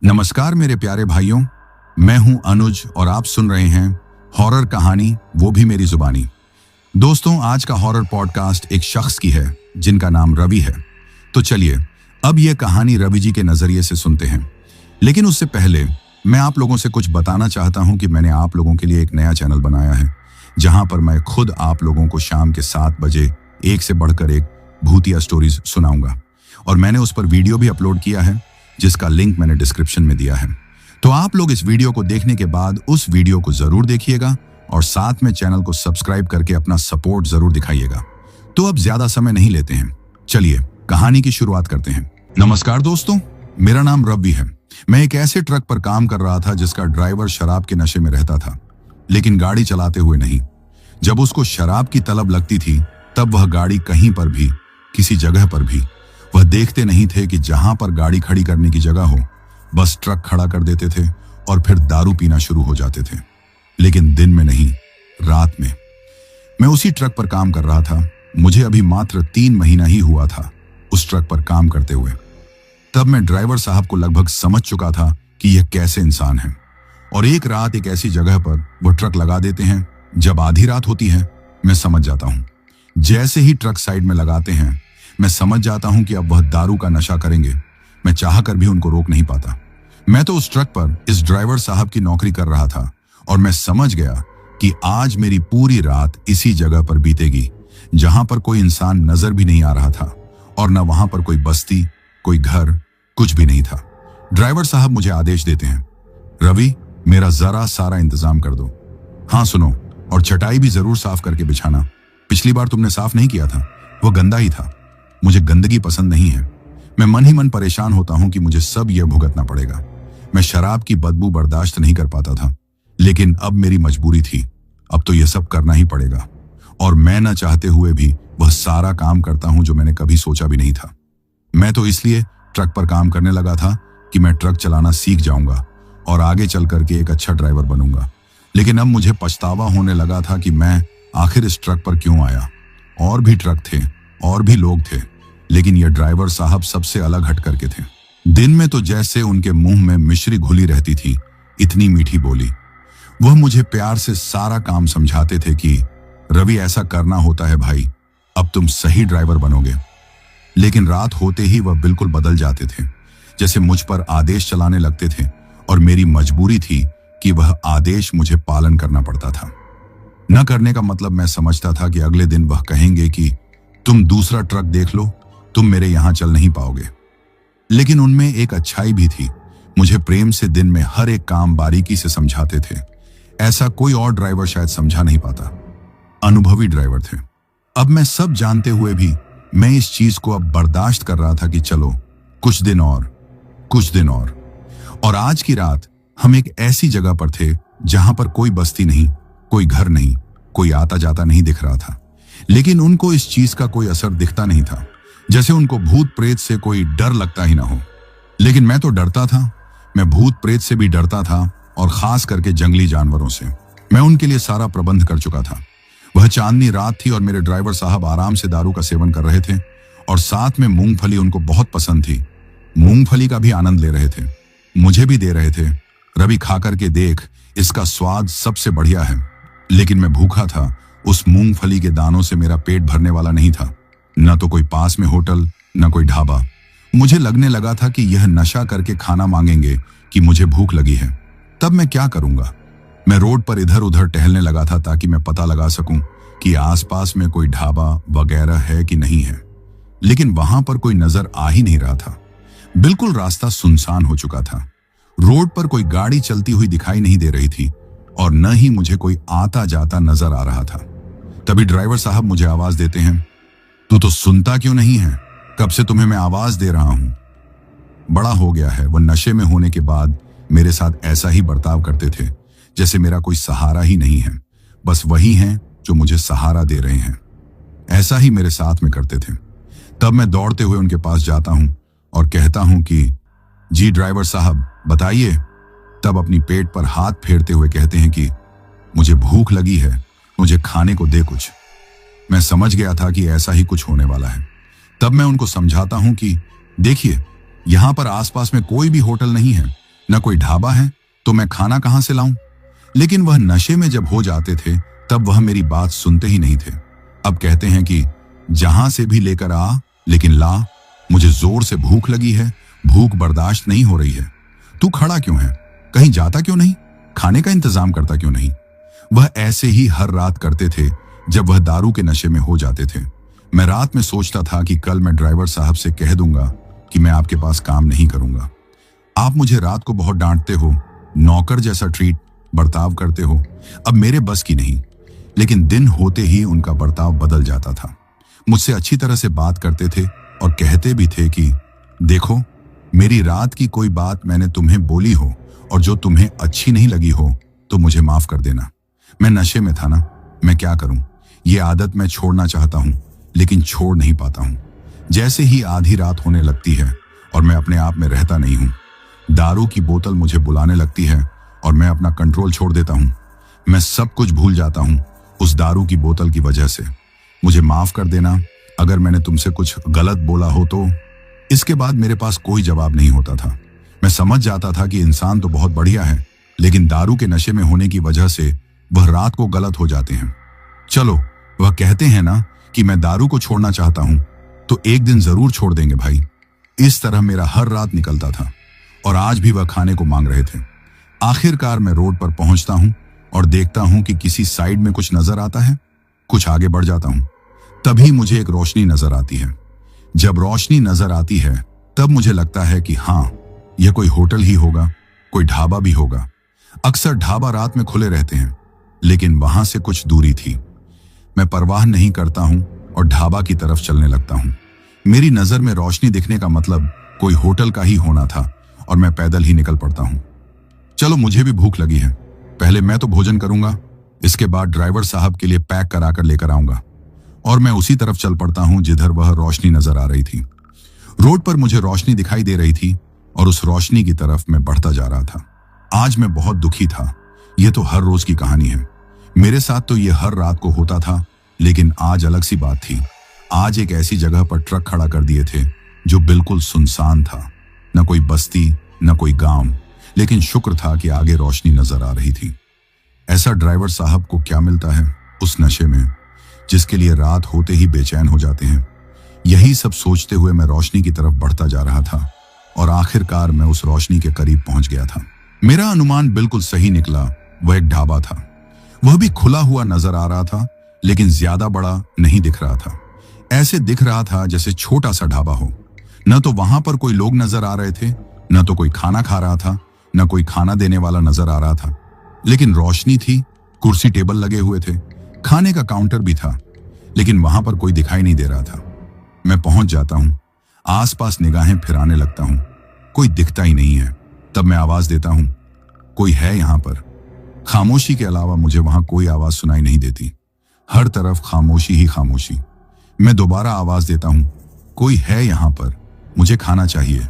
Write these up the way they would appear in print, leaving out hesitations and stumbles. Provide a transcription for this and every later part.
नमस्कार मेरे प्यारे भाइयों, मैं हूं अनुज और आप सुन रहे हैं हॉरर कहानी, वो भी मेरी जुबानी। दोस्तों, आज का हॉरर पॉडकास्ट एक शख्स की है जिनका नाम रवि है। तो चलिए अब यह कहानी रवि जी के नजरिए से सुनते हैं। लेकिन उससे पहले मैं आप लोगों से कुछ बताना चाहता हूं कि मैंने आप लोगों के लिए एक नया चैनल बनाया है, जहां पर मैं खुद आप लोगों को शाम के 7 बजे एक से बढ़कर एक भूतिया स्टोरीज सुनाऊंगा। और मैंने उस पर वीडियो भी अपलोड किया है, जिसका लिंक मैंने डिस्क्रिप्शन में दिया है। तो आप लोग इस वीडियो को देखने के बाद उस वीडियो को जरूर देखिएगा और साथ में चैनल को सब्सक्राइब करके अपना सपोर्ट जरूर दिखाइएगा। तो अब ज्यादा समय नहीं लेते हैं, चलिए कहानी की शुरुआत करते हैं। नमस्कार दोस्तों, मेरा नाम रवि है। मैं एक ऐसे ट्रक पर काम कर रहा था जिसका ड्राइवर शराब के नशे में रहता था, लेकिन गाड़ी चलाते हुए नहीं। जब उसको शराब की तलब लगती थी तब वह गाड़ी कहीं पर भी, किसी जगह पर भी, वह देखते नहीं थे कि जहां पर गाड़ी खड़ी करने की जगह हो, बस ट्रक खड़ा कर देते थे और फिर दारू पीना शुरू हो जाते थे। लेकिन दिन में नहीं, रात में। मैं उसी ट्रक पर काम कर रहा था। मुझे अभी मात्र 3 महीना ही हुआ था उस ट्रक पर काम करते हुए। तब मैं ड्राइवर साहब को लगभग समझ चुका था कि यह कैसे इंसान है। और एक रात एक ऐसी जगह पर वो ट्रक लगा देते हैं। जब आधी रात होती है, मैं समझ जाता हूं। जैसे ही ट्रक साइड में लगाते हैं, मैं समझ जाता हूं कि अब वह दारू का नशा करेंगे। मैं चाहकर भी उनको रोक नहीं पाता। मैं तो उस ट्रक पर इस ड्राइवर साहब की नौकरी कर रहा था और मैं समझ गया कि आज मेरी पूरी रात इसी जगह पर बीतेगी, जहां पर कोई इंसान नजर भी नहीं आ रहा था और न वहां पर कोई बस्ती, कोई घर, कुछ भी नहीं था। ड्राइवर साहब मुझे आदेश देते हैं, रवि, मेरा जरा सारा इंतजाम कर दो। हाँ सुनो, और चटाई भी जरूर साफ करके बिछाना। पिछली बार तुमने साफ नहीं किया था, वो गंदा ही था। मुझे गंदगी पसंद नहीं है। मैं मन ही मन परेशान होता हूं कि मुझे सब यह भुगतना पड़ेगा। मैं शराब की बदबू बर्दाश्त नहीं कर पाता था, लेकिन अब मेरी मजबूरी थी। अब तो यह सब करना ही पड़ेगा। और मैं न चाहते हुए भी वह सारा काम करता हूं जो मैंने कभी सोचा भी नहीं था। मैं तो इसलिए ट्रक पर काम करने लगा था कि मैं ट्रक चलाना सीख जाऊंगा और आगे चल करके एक अच्छा ड्राइवर बनूंगा। लेकिन अब मुझे पछतावा होने लगा था कि मैं आखिर इस ट्रक पर क्यों आया। और भी ट्रक थे और भी लोग थे, लेकिन यह ड्राइवर साहब सबसे अलग हट करके थे। दिन में तो जैसे उनके मुंह में मिश्री घुली रहती थी, इतनी मीठी बोली। वह मुझे प्यार से सारा काम समझाते थे कि रवि, ऐसा करना होता है भाई, अब तुम सही ड्राइवर बनोगे। लेकिन रात होते ही वह बिल्कुल बदल जाते थे, जैसे मुझ पर आदेश चलाने लगते थे और मेरी मजबूरी थी कि वह आदेश मुझे पालन करना पड़ता था। न करने का मतलब मैं समझता था कि अगले दिन वह कहेंगे कि तुम दूसरा ट्रक देख लो, तुम मेरे यहां चल नहीं पाओगे। लेकिन उनमें एक अच्छाई भी थी। मुझे प्रेम से दिन में हर एक काम बारीकी से समझाते थे। ऐसा कोई और ड्राइवर शायद समझा नहीं पाता। अनुभवी ड्राइवर थे। अब मैं सब जानते हुए भी मैं इस चीज को अब बर्दाश्त कर रहा था कि चलो कुछ दिन और, कुछ दिन और आज की रात हम एक ऐसी जगह पर थे जहां पर कोई बस्ती नहीं, कोई घर नहीं, कोई आता जाता नहीं दिख रहा था। लेकिन उनको इस चीज का कोई असर दिखता नहीं था, जैसे उनको भूत प्रेत से कोई डर लगता ही ना हो। लेकिन मैं तो डरता था। मैं भूत प्रेत से भी डरता था, और खास करके जंगली जानवरों से। मैं उनके लिए सारा प्रबंध कर चुका था। वह चांदनी रात थी और मेरे ड्राइवर साहब आराम से दारू का सेवन कर रहे थे और साथ में मूंगफली उनको बहुत पसंद थी। मूंगफली का भी आनंद ले रहे थे, मुझे भी दे रहे थे। रवि, खा करके देख, इसका स्वाद सबसे बढ़िया है। लेकिन मैं भूखा था। उस मूंगफली के दानों से मेरा पेट भरने वाला नहीं था। न तो कोई पास में होटल, न कोई ढाबा। मुझे लगने लगा था कि यह नशा करके खाना मांगेंगे कि मुझे भूख लगी है। तब मैं क्या करूंगा? मैं रोड पर इधर उधर टहलने लगा था ताकि मैं पता लगा सकूं कि आसपास में कोई ढाबा वगैरह है कि नहीं है। लेकिन वहां पर कोई नजर आ ही नहीं रहा था। बिल्कुल रास्ता सुनसान हो चुका था। रोड पर कोई गाड़ी चलती हुई दिखाई नहीं दे रही थी और न ही मुझे कोई आता जाता नजर आ रहा था। तभी ड्राइवर साहब मुझे आवाज देते हैं, तू तो सुनता क्यों नहीं है? कब से तुम्हें मैं आवाज दे रहा हूं। बड़ा हो गया है। वह नशे में होने के बाद मेरे साथ ऐसा ही बर्ताव करते थे, जैसे मेरा कोई सहारा ही नहीं है। बस वही हैं जो मुझे सहारा दे रहे हैं। ऐसा ही मेरे साथ में करते थे। तब मैं दौड़ते हुए उनके पास जाता हूं और कहता हूं कि जी ड्राइवर साहब, बताइए। तब अपनी पेट पर हाथ फेरते हुए कहते हैं कि मुझे भूख लगी है, मुझे खाने को दे कुछ। मैं समझ गया था कि ऐसा ही कुछ होने वाला है। तब मैं उनको समझाता हूं कि देखिए, यहां पर आसपास में कोई भी होटल नहीं है, न कोई ढाबा है, तो मैं खाना कहां से लाऊं? लेकिन वह नशे में जब हो जाते थे तब वह मेरी बात सुनते ही नहीं थे। अब कहते हैं कि जहां से भी लेकर आ, लेकिन ला। मुझे जोर से भूख लगी है, भूख बर्दाश्त नहीं हो रही है। तू खड़ा क्यों है? कहीं जाता क्यों नहीं? खाने का इंतजाम करता क्यों नहीं? वह ऐसे ही हर रात करते थे जब वह दारू के नशे में हो जाते थे। मैं रात में सोचता था कि कल मैं ड्राइवर साहब से कह दूंगा कि मैं आपके पास काम नहीं करूंगा। आप मुझे रात को बहुत डांटते हो, नौकर जैसा ट्रीट बर्ताव करते हो। अब मेरे बस की नहीं। लेकिन दिन होते ही उनका बर्ताव बदल जाता था। मुझसे अच्छी तरह से बात करते थे और कहते भी थे कि देखो, मेरी रात की कोई बात मैंने तुम्हें बोली हो और जो तुम्हें अच्छी नहीं लगी हो तो मुझे माफ कर देना। मैं नशे में था ना, मैं क्या करूं? ये आदत मैं छोड़ना चाहता हूं लेकिन छोड़ नहीं पाता हूं। जैसे ही आधी रात होने लगती है और मैं अपने आप में रहता नहीं हूं, दारू की बोतल मुझे बुलाने लगती है और मैं अपना कंट्रोल छोड़ देता हूं। मैं सब कुछ भूल जाता हूं उस दारू की बोतल की वजह से। मुझे माफ कर देना अगर मैंने तुमसे कुछ गलत बोला हो तो। इसके बाद मेरे पास कोई जवाब नहीं होता था। मैं समझ जाता था कि इंसान तो बहुत बढ़िया है, लेकिन दारू के नशे में होने की वजह से वह रात को गलत हो जाते हैं। चलो, वह कहते हैं ना कि मैं दारू को छोड़ना चाहता हूं, तो एक दिन जरूर छोड़ देंगे भाई। इस तरह मेरा हर रात निकलता था और आज भी वह खाने को मांग रहे थे। आखिरकार मैं रोड पर पहुंचता हूं और देखता हूं कि किसी साइड में कुछ नजर आता है। कुछ आगे बढ़ जाता हूं, तभी मुझे एक रोशनी नजर आती है। जब रोशनी नजर आती है तब मुझे लगता है कि हाँ, यह कोई होटल ही होगा, कोई ढाबा भी होगा। अक्सर ढाबा रात में खुले रहते हैं, लेकिन वहां से कुछ दूरी थी। मैं परवाह नहीं करता हूं और ढाबा की तरफ चलने लगता हूं। मेरी नजर में रोशनी दिखने का मतलब कोई होटल का ही होना था और मैं पैदल ही निकल पड़ता हूं। चलो, मुझे भी भूख लगी है, पहले मैं तो भोजन करूंगा, इसके बाद ड्राइवर साहब के लिए पैक कराकर लेकर आऊंगा। और मैं उसी तरफ चल पड़ता हूं जिधर वह रोशनी नजर आ रही थी। रोड पर मुझे रोशनी दिखाई दे रही थी और उस रोशनी की तरफ मैं बढ़ता जा रहा था। आज मैं बहुत दुखी था। यह तो हर रोज की कहानी है। मेरे साथ तो यह हर रात को होता था, लेकिन आज अलग सी बात थी। आज एक ऐसी जगह पर ट्रक खड़ा कर दिए थे जो बिल्कुल सुनसान था। न कोई बस्ती, न कोई गांव, लेकिन शुक्र था कि आगे रोशनी नजर आ रही थी। ऐसा ड्राइवर साहब को क्या मिलता है उस नशे में, जिसके लिए रात होते ही बेचैन हो जाते हैं। यही सब सोचते हुए मैं रोशनी की तरफ बढ़ता जा रहा था और आखिरकार मैं उस रोशनी के करीब पहुंच गया था। मेरा अनुमान बिल्कुल सही निकला। वह एक ढाबा था। वह भी खुला हुआ नजर आ रहा था, लेकिन ज्यादा बड़ा नहीं दिख रहा था। ऐसे दिख रहा था जैसे छोटा सा ढाबा हो। न तो वहां पर कोई लोग नजर आ रहे थे, न तो कोई खाना खा रहा था, न कोई खाना देने वाला नजर आ रहा था। लेकिन रोशनी थी, कुर्सी टेबल लगे हुए थे, खाने का काउंटर भी था, लेकिन वहां पर कोई दिखाई नहीं दे रहा था। मैं पहुंच जाता हूं, आसपास निगाहें फिराने लगता हूं, कोई दिखता ही नहीं है। तब मैं आवाज देता हूं, कोई है यहां पर? खामोशी के अलावा मुझे वहां कोई आवाज सुनाई नहीं देती। हर तरफ खामोशी ही खामोशी। मैं दोबारा आवाज देता हूं, कोई है यहां पर? मुझे खाना चाहिए।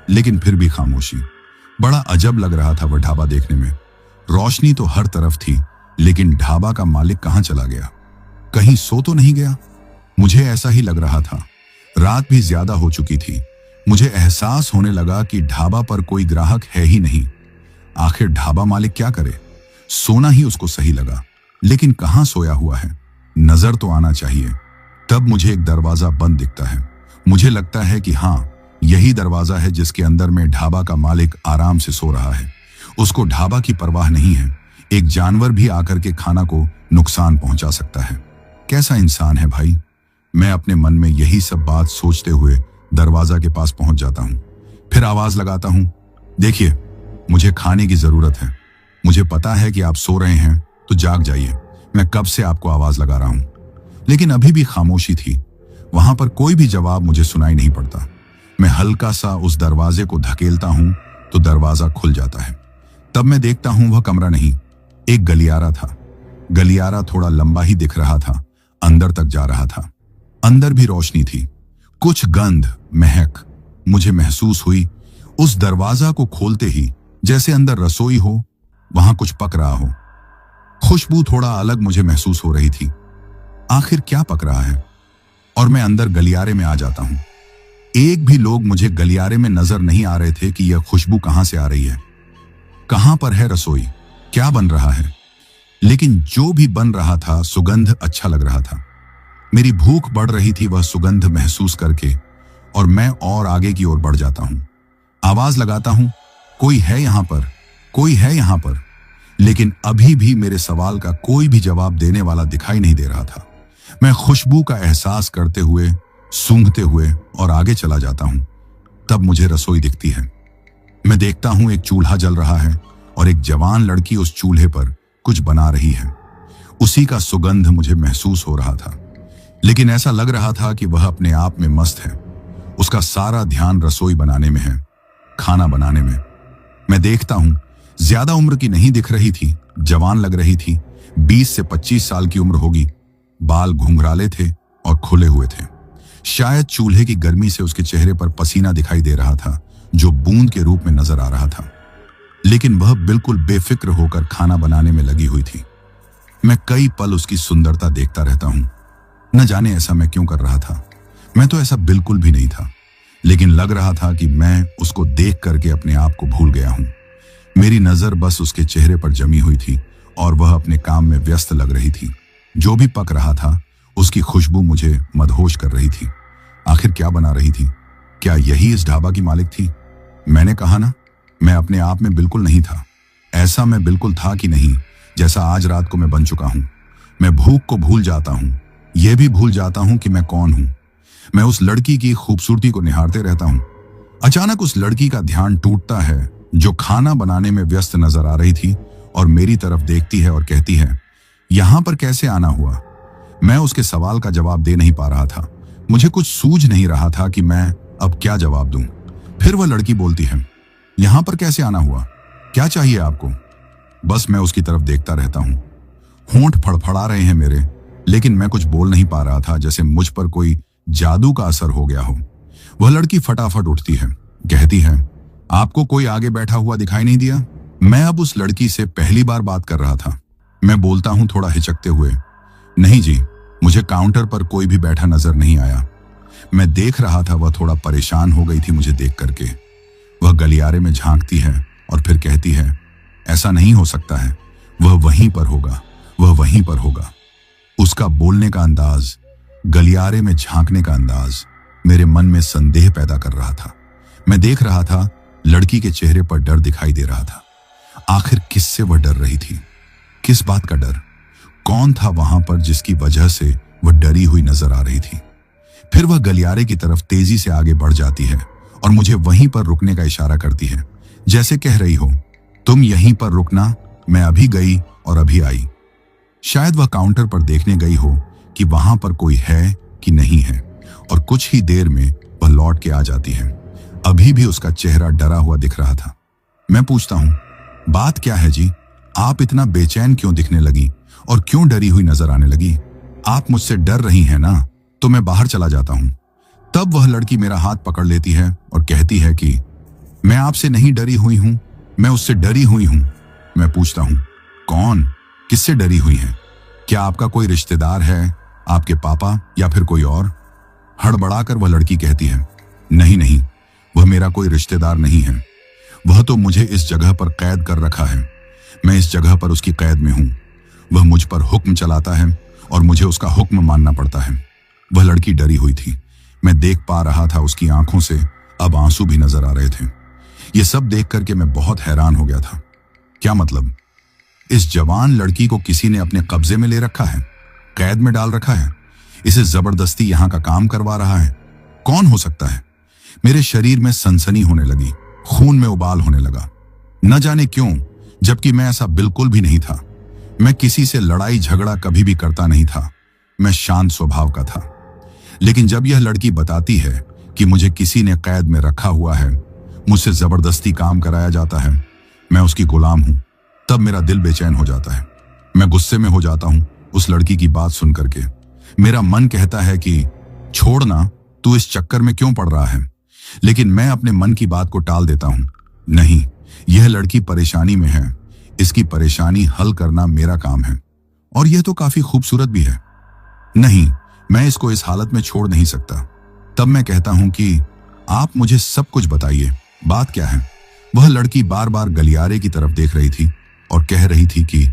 लेकिन फिर भी खामोशी। बड़ा अजब लग रहा था वह ढाबा देखने में। रोशनी तो हर तरफ थी, लेकिन ढाबा का मालिक कहां चला गया? कहीं सो तो नहीं गया? मुझे ऐसा ही लग रहा था। रात भी ज्यादा हो चुकी थी। मुझे एहसास होने लगा कि ढाबा पर कोई ग्राहक है ही नहीं। आखिर ढाबा मालिक क्या करे? सोना ही उसको सही लगा, लेकिन कहां सोया हुआ है? नजर तो आना चाहिए। तब मुझे एक दरवाजा बंद दिखता है। मुझे लगता है कि हाँ, यही दरवाजा है जिसके अंदर में ढाबा का मालिक आराम से सो रहा है। उसको ढाबा की परवाह नहीं है। एक जानवर भी आकर के खाना को नुकसान पहुंचा सकता है। कैसा इंसान है भाई। मैं अपने मन में यही सब बात सोचते हुए दरवाजा के पास पहुंच जाता हूं। फिर आवाज लगाता हूं, देखिए, मुझे खाने की जरूरत है। मुझे पता है कि आप सो रहे हैं, तो जाग जाइए। मैं कब से आपको आवाज लगा रहा हूं। लेकिन अभी भी खामोशी थी। वहां पर कोई भी जवाब मुझे सुनाई नहीं पड़ता। मैं हल्का सा उस दरवाजे को धकेलता हूं तो दरवाजा खुल जाता है। तब मैं देखता हूं वह कमरा नहीं, एक गलियारा था। गलियारा थोड़ा लंबा ही दिख रहा था, अंदर तक जा रहा था। अंदर भी रोशनी थी। कुछ गंध, महक मुझे महसूस हुई उस दरवाजा को खोलते ही, जैसे अंदर रसोई हो, वहां कुछ पक रहा हो। खुशबू थोड़ा अलग मुझे महसूस हो रही थी। आखिर क्या पक रहा है? और मैं अंदर गलियारे में आ जाता हूं। एक भी लोग मुझे गलियारे में नजर नहीं आ रहे थे कि यह खुशबू कहां से आ रही है। कहां पर है रसोई, क्या बन रहा है। लेकिन जो भी बन रहा था सुगंध अच्छा लग रहा था। मेरी भूख बढ़ रही थी वह सुगंध महसूस करके, और मैं और आगे की ओर बढ़ जाता हूं। आवाज लगाता हूं, कोई है यहां पर, कोई है यहां पर। लेकिन अभी भी मेरे सवाल का कोई भी जवाब देने वाला दिखाई नहीं दे रहा था। मैं खुशबू का एहसास करते हुए, सूंघते हुए और आगे चला जाता हूं। तब मुझे रसोई दिखती है। मैं देखता हूं एक चूल्हा जल रहा है और एक जवान लड़की उस चूल्हे पर कुछ बना रही है। उसी का सुगंध मुझे महसूस हो रहा था, लेकिन ऐसा लग रहा था कि वह अपने आप में मस्त है। उसका सारा ध्यान रसोई बनाने में है, खाना बनाने में। मैं देखता हूं, ज्यादा उम्र की नहीं दिख रही थी, जवान लग रही थी। 20 से 25 साल की उम्र होगी। बाल घुंघराले थे और खुले हुए थे। शायद चूल्हे की गर्मी से उसके चेहरे पर पसीना दिखाई दे रहा था, जो बूंद के रूप में नजर आ रहा था। लेकिन वह बिल्कुल बेफिक्र होकर खाना बनाने में लगी हुई थी। मैं कई पल उसकी सुंदरता देखता रहता हूं। न जाने ऐसा मैं क्यों कर रहा था। मैं तो ऐसा बिल्कुल भी नहीं था, लेकिन लग रहा था कि मैं उसको देख करके अपने आप को भूल गया हूं। मेरी नजर बस उसके चेहरे पर जमी हुई थी और वह अपने काम में व्यस्त लग रही थी। जो भी पक रहा था उसकी खुशबू मुझे मदहोश कर रही थी। आखिर क्या बना रही थी? क्या यही इस ढाबा की मालिक थी? मैंने कहा ना, मैं अपने आप में बिल्कुल नहीं था। ऐसा मैं बिल्कुल था कि नहीं जैसा आज रात को मैं बन चुका हूं। मैं भूख को भूल जाता हूं, यह भी भूल जाता हूं कि मैं कौन हूं। मैं उस लड़की की खूबसूरती को निहारते रहता हूं। अचानक उस लड़की का ध्यान टूटता है, जो खाना बनाने में व्यस्त नजर आ रही थी और मेरी तरफ देखती है और कहती है, यहां पर कैसे आना हुआ? मैं उसके सवाल का जवाब दे नहीं पा रहा था। मुझे कुछ सूझ नहीं रहा था कि मैं अब क्या जवाब दूं। फिर वह लड़की बोलती है, यहां पर कैसे आना हुआ? क्या चाहिए आपको? बस मैं उसकी तरफ देखता रहता हूं। होंठ फड़फड़ा रहे हैं मेरे, लेकिन मैं कुछ बोल नहीं पा रहा था, जैसे मुझ पर कोई जादू का असर हो गया हो। वह लड़की फटाफट उठती है, कहती है, आपको कोई आगे बैठा हुआ दिखाई नहीं दिया? मैं अब उस लड़की से पहली बार बात कर रहा था। मैं बोलता हूं थोड़ा हिचकते हुए, नहीं जी, मुझे काउंटर पर कोई भी बैठा नजर नहीं आया। मैं देख रहा था वह थोड़ा परेशान हो गई थी मुझे देख करके। वह गलियारे में झांकती है और फिर कहती है, ऐसा नहीं हो सकता है, वह वहीं पर होगा, वह वहीं पर होगा। उसका बोलने का अंदाज, गलियारे में झांकने का अंदाज मेरे मन में संदेह पैदा कर रहा था। मैं देख रहा था लड़की के चेहरे पर डर दिखाई दे रहा था। आखिर किससे वह डर रही थी? किस बात का डर? कौन था वहां पर जिसकी वजह से वह डरी हुई नजर आ रही थी? फिर वह गलियारे की तरफ तेजी से आगे बढ़ जाती है और मुझे वहीं पर रुकने का इशारा करती है, जैसे कह रही हो, तुम यहीं पर रुकना, मैं अभी गई और अभी आई। शायद वह काउंटर पर देखने गई हो कि वहां पर कोई है कि नहीं है, और कुछ ही देर में वह लौट के आ जाती है। अभी भी उसका चेहरा डरा हुआ दिख रहा था। मैं पूछता हूं, बात क्या है जी? आप इतना बेचैन क्यों दिखने लगी और क्यों डरी हुई नजर आने लगी? आप मुझसे डर रही हैं ना? तो मैं बाहर चला जाता हूं। तब वह लड़की मेरा हाथ पकड़ लेती है और कहती है कि मैं आपसे नहीं डरी हुई हूं, मैं उससे डरी हुई हूं। मैं पूछता हूं, कौन? किससे डरी हुई है? क्या आपका कोई रिश्तेदार है, आपके पापा या फिर कोई और? हड़बड़ाकर वह लड़की कहती है, नहीं नहीं, वह मेरा कोई रिश्तेदार नहीं है। वह तो मुझे इस जगह पर कैद कर रखा है। मैं इस जगह पर उसकी कैद में हूं। वह मुझ पर हुक्म चलाता है और मुझे उसका हुक्म मानना पड़ता है। वह लड़की डरी हुई थी। मैं देख पा रहा था उसकी आंखों से अब आंसू भी नजर आ रहे थे। यह सब देख करके मैं बहुत हैरान हो गया था। क्या मतलब? इस जवान लड़की को किसी ने अपने कब्जे में ले रखा है, कैद में डाल रखा है, इसे जबरदस्ती यहां का काम करवा रहा है। कौन हो सकता है? मेरे शरीर में सनसनी होने लगी, खून में उबाल होने लगा। न जाने क्यों, जबकि मैं ऐसा बिल्कुल भी नहीं था। मैं किसी से लड़ाई झगड़ा कभी भी करता नहीं था। मैं शांत स्वभाव का था। लेकिन जब यह लड़की बताती है कि मुझे किसी ने कैद में रखा हुआ है, मुझसे जबरदस्ती काम कराया जाता है, मैं उसकी गुलाम हूं, तब मेरा दिल बेचैन हो जाता है। मैं गुस्से में हो जाता हूं उस लड़की की बात सुन करके। मेरा मन कहता है कि छोड़ना, तू इस चक्कर में क्यों पड़ रहा है? लेकिन मैं अपने मन की बात को टाल देता हूं। नहीं, यह लड़की परेशानी में है, इसकी परेशानी हल करना मेरा काम है, और यह तो काफी खूबसूरत भी है। नहीं, मैं इसको इस हालत में छोड़ नहीं सकता। तब मैं कहता हूं कि आप मुझे सब कुछ बताइए, बात क्या है? वह लड़की बार बार गलियारे की तरफ देख रही थी और कह रही थी कि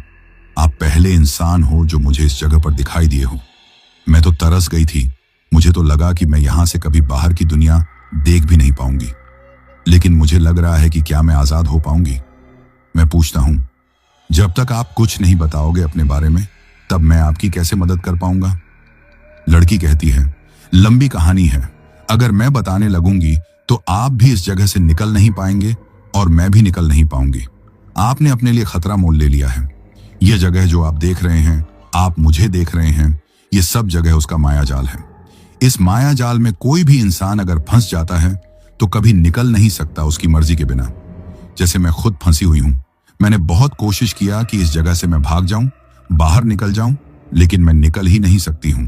आप पहले इंसान हो जो मुझे इस जगह पर दिखाई दिए हो। मैं तो तरस गई थी। मुझे तो लगा कि मैं यहां से कभी बाहर की दुनिया देख भी नहीं पाऊंगी। लेकिन मुझे लग रहा है कि क्या मैं आजाद हो पाऊंगी। मैं पूछता हूं, जब तक आप कुछ नहीं बताओगे अपने बारे में, तब मैं आपकी कैसे मदद कर पाऊंगा? लड़की कहती है, लंबी कहानी है। अगर मैं बताने लगूंगी तो आप भी इस जगह से निकल नहीं पाएंगे और मैं भी निकल नहीं पाऊंगी। आपने अपने लिए खतरा मोल ले लिया है। यह जगह जो आप देख रहे हैं, आप मुझे देख रहे हैं, यह सब जगह उसका मायाजाल है। इस मायाजाल में कोई भी इंसान अगर फंस जाता है तो कभी निकल नहीं सकता उसकी मर्जी के बिना। जैसे मैं खुद फंसी हुई हूं। मैंने बहुत कोशिश किया कि इस जगह से मैं भाग जाऊं, बाहर निकल जाऊं, लेकिन मैं निकल ही नहीं सकती हूं।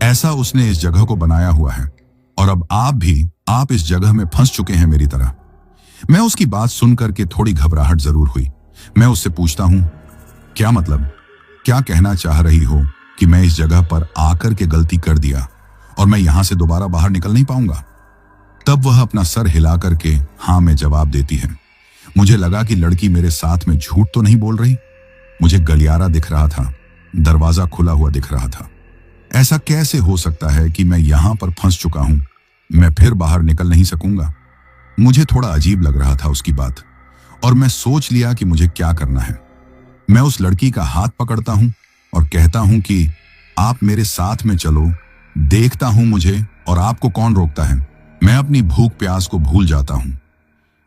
ऐसा उसने इस जगह को बनाया हुआ है और अब आप इस जगह में फंस चुके हैं मेरी तरह। मैं उसकी बात सुनकर के थोड़ी घबराहट जरूर हुई। मैं उससे पूछता हूं, क्या मतलब? क्या कहना चाह रही हो कि मैं इस जगह पर आकर के गलती कर दिया और मैं यहां से दोबारा बाहर निकल नहीं पाऊंगा? तब वह अपना सर हिला करके हां में जवाब देती है। मुझे लगा कि लड़की मेरे साथ में झूठ तो नहीं बोल रही। मुझे गलियारा दिख रहा था, दरवाजा खुला हुआ दिख रहा था। ऐसा कैसे हो सकता है कि मैं यहां पर फंस चुका हूं, मैं फिर बाहर निकल नहीं सकूंगा? मुझे थोड़ा अजीब लग रहा था उसकी बात और मैं सोच लिया कि मुझे क्या करना है। मैं उस लड़की का हाथ पकड़ता हूं और कहता हूं कि आप मेरे साथ में चलो, देखता हूं मुझे और आपको कौन रोकता है। मैं अपनी भूख प्यास को भूल जाता हूं।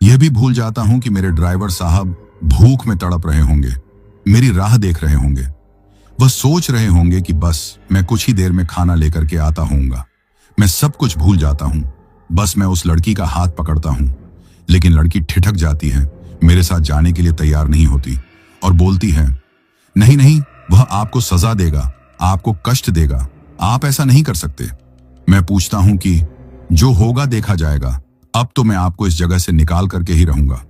यह भी भूल जाता हूं कि मेरे ड्राइवर साहब भूख में तड़प रहे होंगे, मेरी राह देख रहे होंगे। वह सोच रहे होंगे कि बस मैं कुछ ही देर में खाना लेकर के आता होऊंगा। मैं सब कुछ भूल जाता हूं। बस मैं उस लड़की का हाथ पकड़ता हूं, लेकिन लड़की ठिठक जाती है, मेरे साथ जाने के लिए तैयार नहीं होती और बोलती है, नहीं नहीं, वह आपको सजा देगा, आपको कष्ट देगा, आप ऐसा नहीं कर सकते। मैं पूछता हूं कि जो होगा देखा जाएगा, अब तो मैं आपको इस जगह से निकाल करके ही रहूंगा।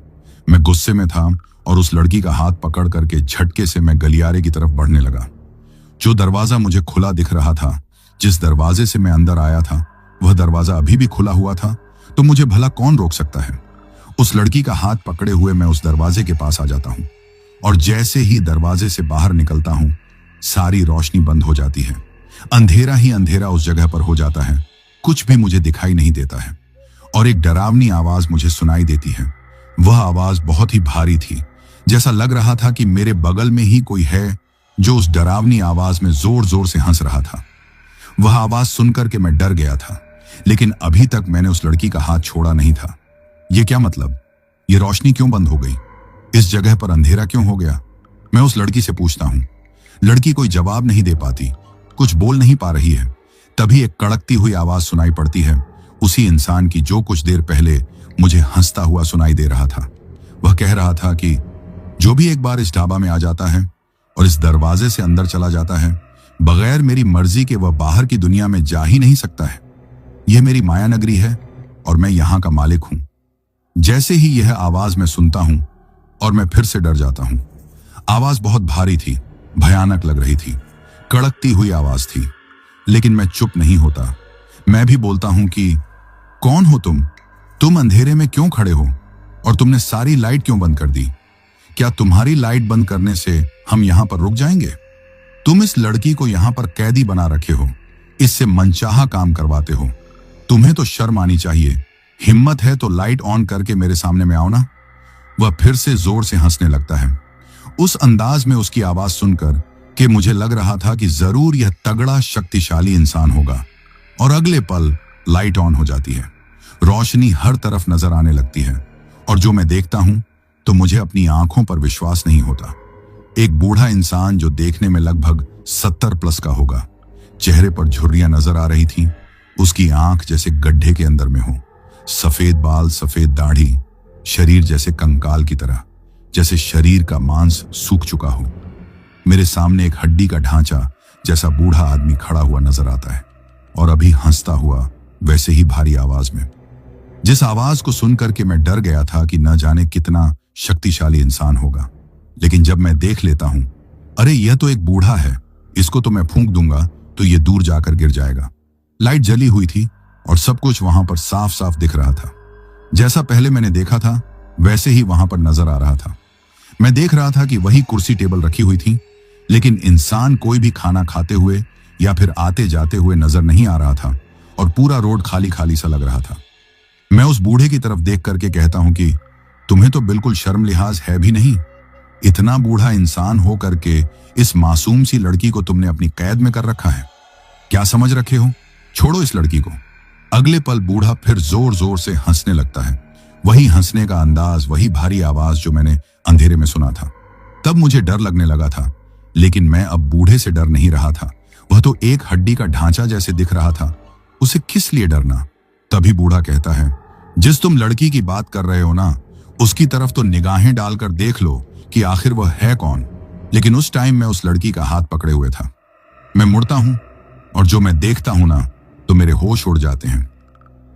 मैं गुस्से में था और उस लड़की का हाथ पकड़ करके झटके से मैं गलियारे की तरफ बढ़ने लगा। जो दरवाजा मुझे खुला दिख रहा था, जिस दरवाजे से मैं अंदर आया था, वह दरवाजा अभी भी खुला हुआ था, तो मुझे भला कौन रोक सकता है? उस लड़की का हाथ पकड़े हुए मैं उस दरवाजे के पास आ जाता हूं और जैसे ही दरवाजे से बाहर निकलता हूं, सारी रोशनी बंद हो जाती है। अंधेरा ही अंधेरा उस जगह पर हो जाता है। कुछ भी मुझे दिखाई नहीं देता है और एक डरावनी आवाज मुझे सुनाई देती है। वह आवाज बहुत ही भारी थी। जैसा लग रहा था कि मेरे बगल में ही कोई है जो उस डरावनी आवाज में जोर जोर से हंस रहा था। वह आवाज सुनकर के मैं डर गया था, लेकिन अभी तक मैंने उस लड़की का हाथ छोड़ा नहीं था। यह क्या मतलब? ये रोशनी क्यों बंद हो गई? इस जगह पर अंधेरा क्यों हो गया? मैं उस लड़की से पूछता हूं। लड़की कोई जवाब नहीं दे पाती, कुछ बोल नहीं पा रही है। तभी एक कड़कती हुई आवाज सुनाई पड़ती है, उसी इंसान की जो कुछ देर पहले मुझे हंसता हुआ सुनाई दे रहा था। वह कह रहा था कि जो भी एक बार इस ढाबा में आ जाता है और इस दरवाजे से अंदर चला जाता है, बगैर मेरी मर्जी के वह बाहर की दुनिया में जा ही नहीं सकता है। यह मेरी माया नगरी है और मैं यहां का मालिक हूं। जैसे ही यह आवाज मैं सुनता हूं और मैं फिर से डर जाता हूं। आवाज बहुत भारी थी, भयानक लग रही थी, कड़कती हुई आवाज थी, लेकिन मैं चुप नहीं होता। मैं भी बोलता हूं कि कौन हो तुम? तुम अंधेरे में क्यों खड़े हो और तुमने सारी लाइट क्यों बंद कर दी? क्या तुम्हारी लाइट बंद करने से हम यहां पर रुक जाएंगे? तुम इस लड़की को यहां पर कैदी बना रखे हो, इससे मनचाहा काम करवाते हो। तुम्हें तो शर्म आनी चाहिए। हिम्मत है तो लाइट ऑन करके मेरे सामने में आओ ना। वह फिर से जोर से हंसने लगता है। उस अंदाज में उसकी आवाज सुनकर कि मुझे लग रहा था कि जरूर यह तगड़ा शक्तिशाली इंसान होगा। और अगले पल लाइट ऑन हो जाती है। रोशनी हर तरफ नजर आने लगती है और जो मैं देखता हूं तो मुझे अपनी आंखों पर विश्वास नहीं होता। एक बूढ़ा इंसान जो देखने में लगभग 70 प्लस का होगा। चेहरे पर झुर्रियां नजर आ रही थीं। उसकी आंख जैसे गड्ढे के अंदर में हो। सफेद बाल, सफेद दाढ़ी, शरीर जैसे कंकाल की तरह, जैसे शरीर का मांस सूख चुका हो। मेरे सामने एक हड्डी का ढांचा जैसा बूढ़ा आदमी खड़ा हुआ नजर आता है और अभी हंसता हुआ वैसे ही भारी आवाज में। जिस आवाज को सुनकर के मैं डर गया था कि न जाने कितना शक्तिशाली इंसान होगा, लेकिन जब मैं देख लेता हूं, अरे यह तो एक बूढ़ा है, इसको तो मैं फूंक दूंगा तो यह दूर जाकर गिर जाएगा। लाइट जली हुई थी और सब कुछ वहां पर साफ साफ दिख रहा था। जैसा पहले मैंने देखा था वैसे ही वहां पर नजर आ रहा था। मैं देख रहा था कि वही कुर्सी टेबल रखी हुई थी, लेकिन इंसान कोई भी खाना खाते हुए या फिर आते जाते हुए नजर नहीं आ रहा था और पूरा रोड खाली खाली सा लग रहा था। मैं उस बूढ़े की तरफ देख करके कहता हूं कि तुम्हें तो बिल्कुल शर्म लिहाज है भी नहीं। इतना बूढ़ा इंसान हो करके इस मासूम सी लड़की को तुमने अपनी कैद में कर रखा है। क्या समझ रखे हो? छोड़ो इस लड़की को। अगले पल बूढ़ा फिर जोर जोर से हंसने लगता है। वही हंसने का अंदाज, वही भारी आवाज जो मैंने अंधेरे में सुना था। तब मुझे डर लगने लगा था, लेकिन मैं अब बूढ़े से डर नहीं रहा था। वह तो एक हड्डी का ढांचा जैसे दिख रहा था, उसे किस लिए डरना? तभी बूढ़ा कहता है, जिस तुम लड़की की बात कर रहे हो ना, उसकी तरफ तो निगाहें डालकर देख लो कि आखिर वह है कौन। लेकिन उस टाइम मैं उस लड़की का हाथ पकड़े हुए था। मैं मुड़ता हूं और जो मैं देखता हूं ना, तो मेरे होश उड़ जाते हैं।